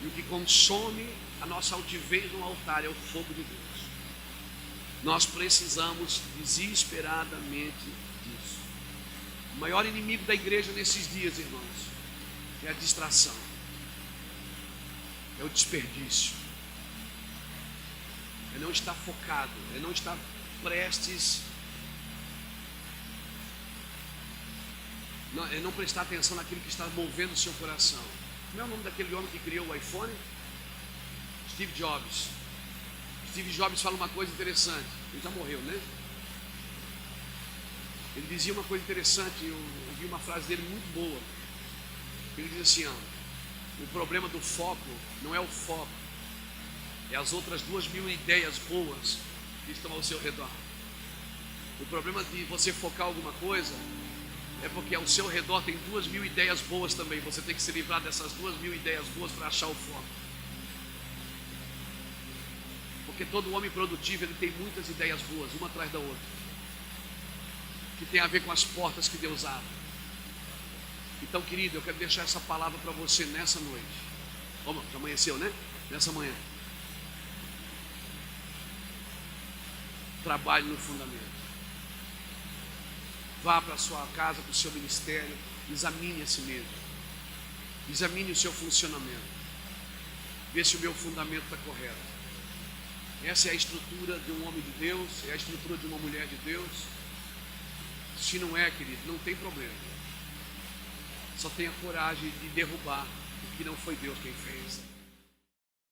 [SPEAKER 1] E o que consome a nossa altivez no altar é o fogo de Deus. Nós precisamos desesperadamente disso. O maior inimigo da igreja nesses dias, irmãos, é a distração, é o desperdício, é não estar focado, é não estar prestes, é não prestar atenção naquilo que está movendo o seu coração. Como é o nome daquele homem que criou o iPhone? Steve Jobs. Steve Jobs fala uma coisa interessante. Ele já morreu, né? Ele dizia uma coisa interessante. Eu ouvi uma frase dele muito boa. Ele diz assim, ó: o problema do foco não é o foco, é as outras 2.000 ideias boas que estão ao seu redor. O problema de você focar alguma coisa é porque ao seu redor tem 2.000 ideias boas também. Você tem que se livrar dessas 2.000 ideias boas para achar o foco. Porque todo homem produtivo, ele tem muitas ideias boas, uma atrás da outra, que tem a ver com as portas que Deus abre. Então, querido, eu quero deixar essa palavra para você nessa noite. Vamos, já amanheceu, né? Nessa manhã. Trabalhe no fundamento. Vá para a sua casa, para o seu ministério, examine a si mesmo. Examine o seu funcionamento. Vê se o meu fundamento está correto. Essa é a estrutura de um homem de Deus, é a estrutura de uma mulher de Deus. Se não é, querido, não tem problema. Só tenha coragem de derrubar o que não foi Deus quem fez.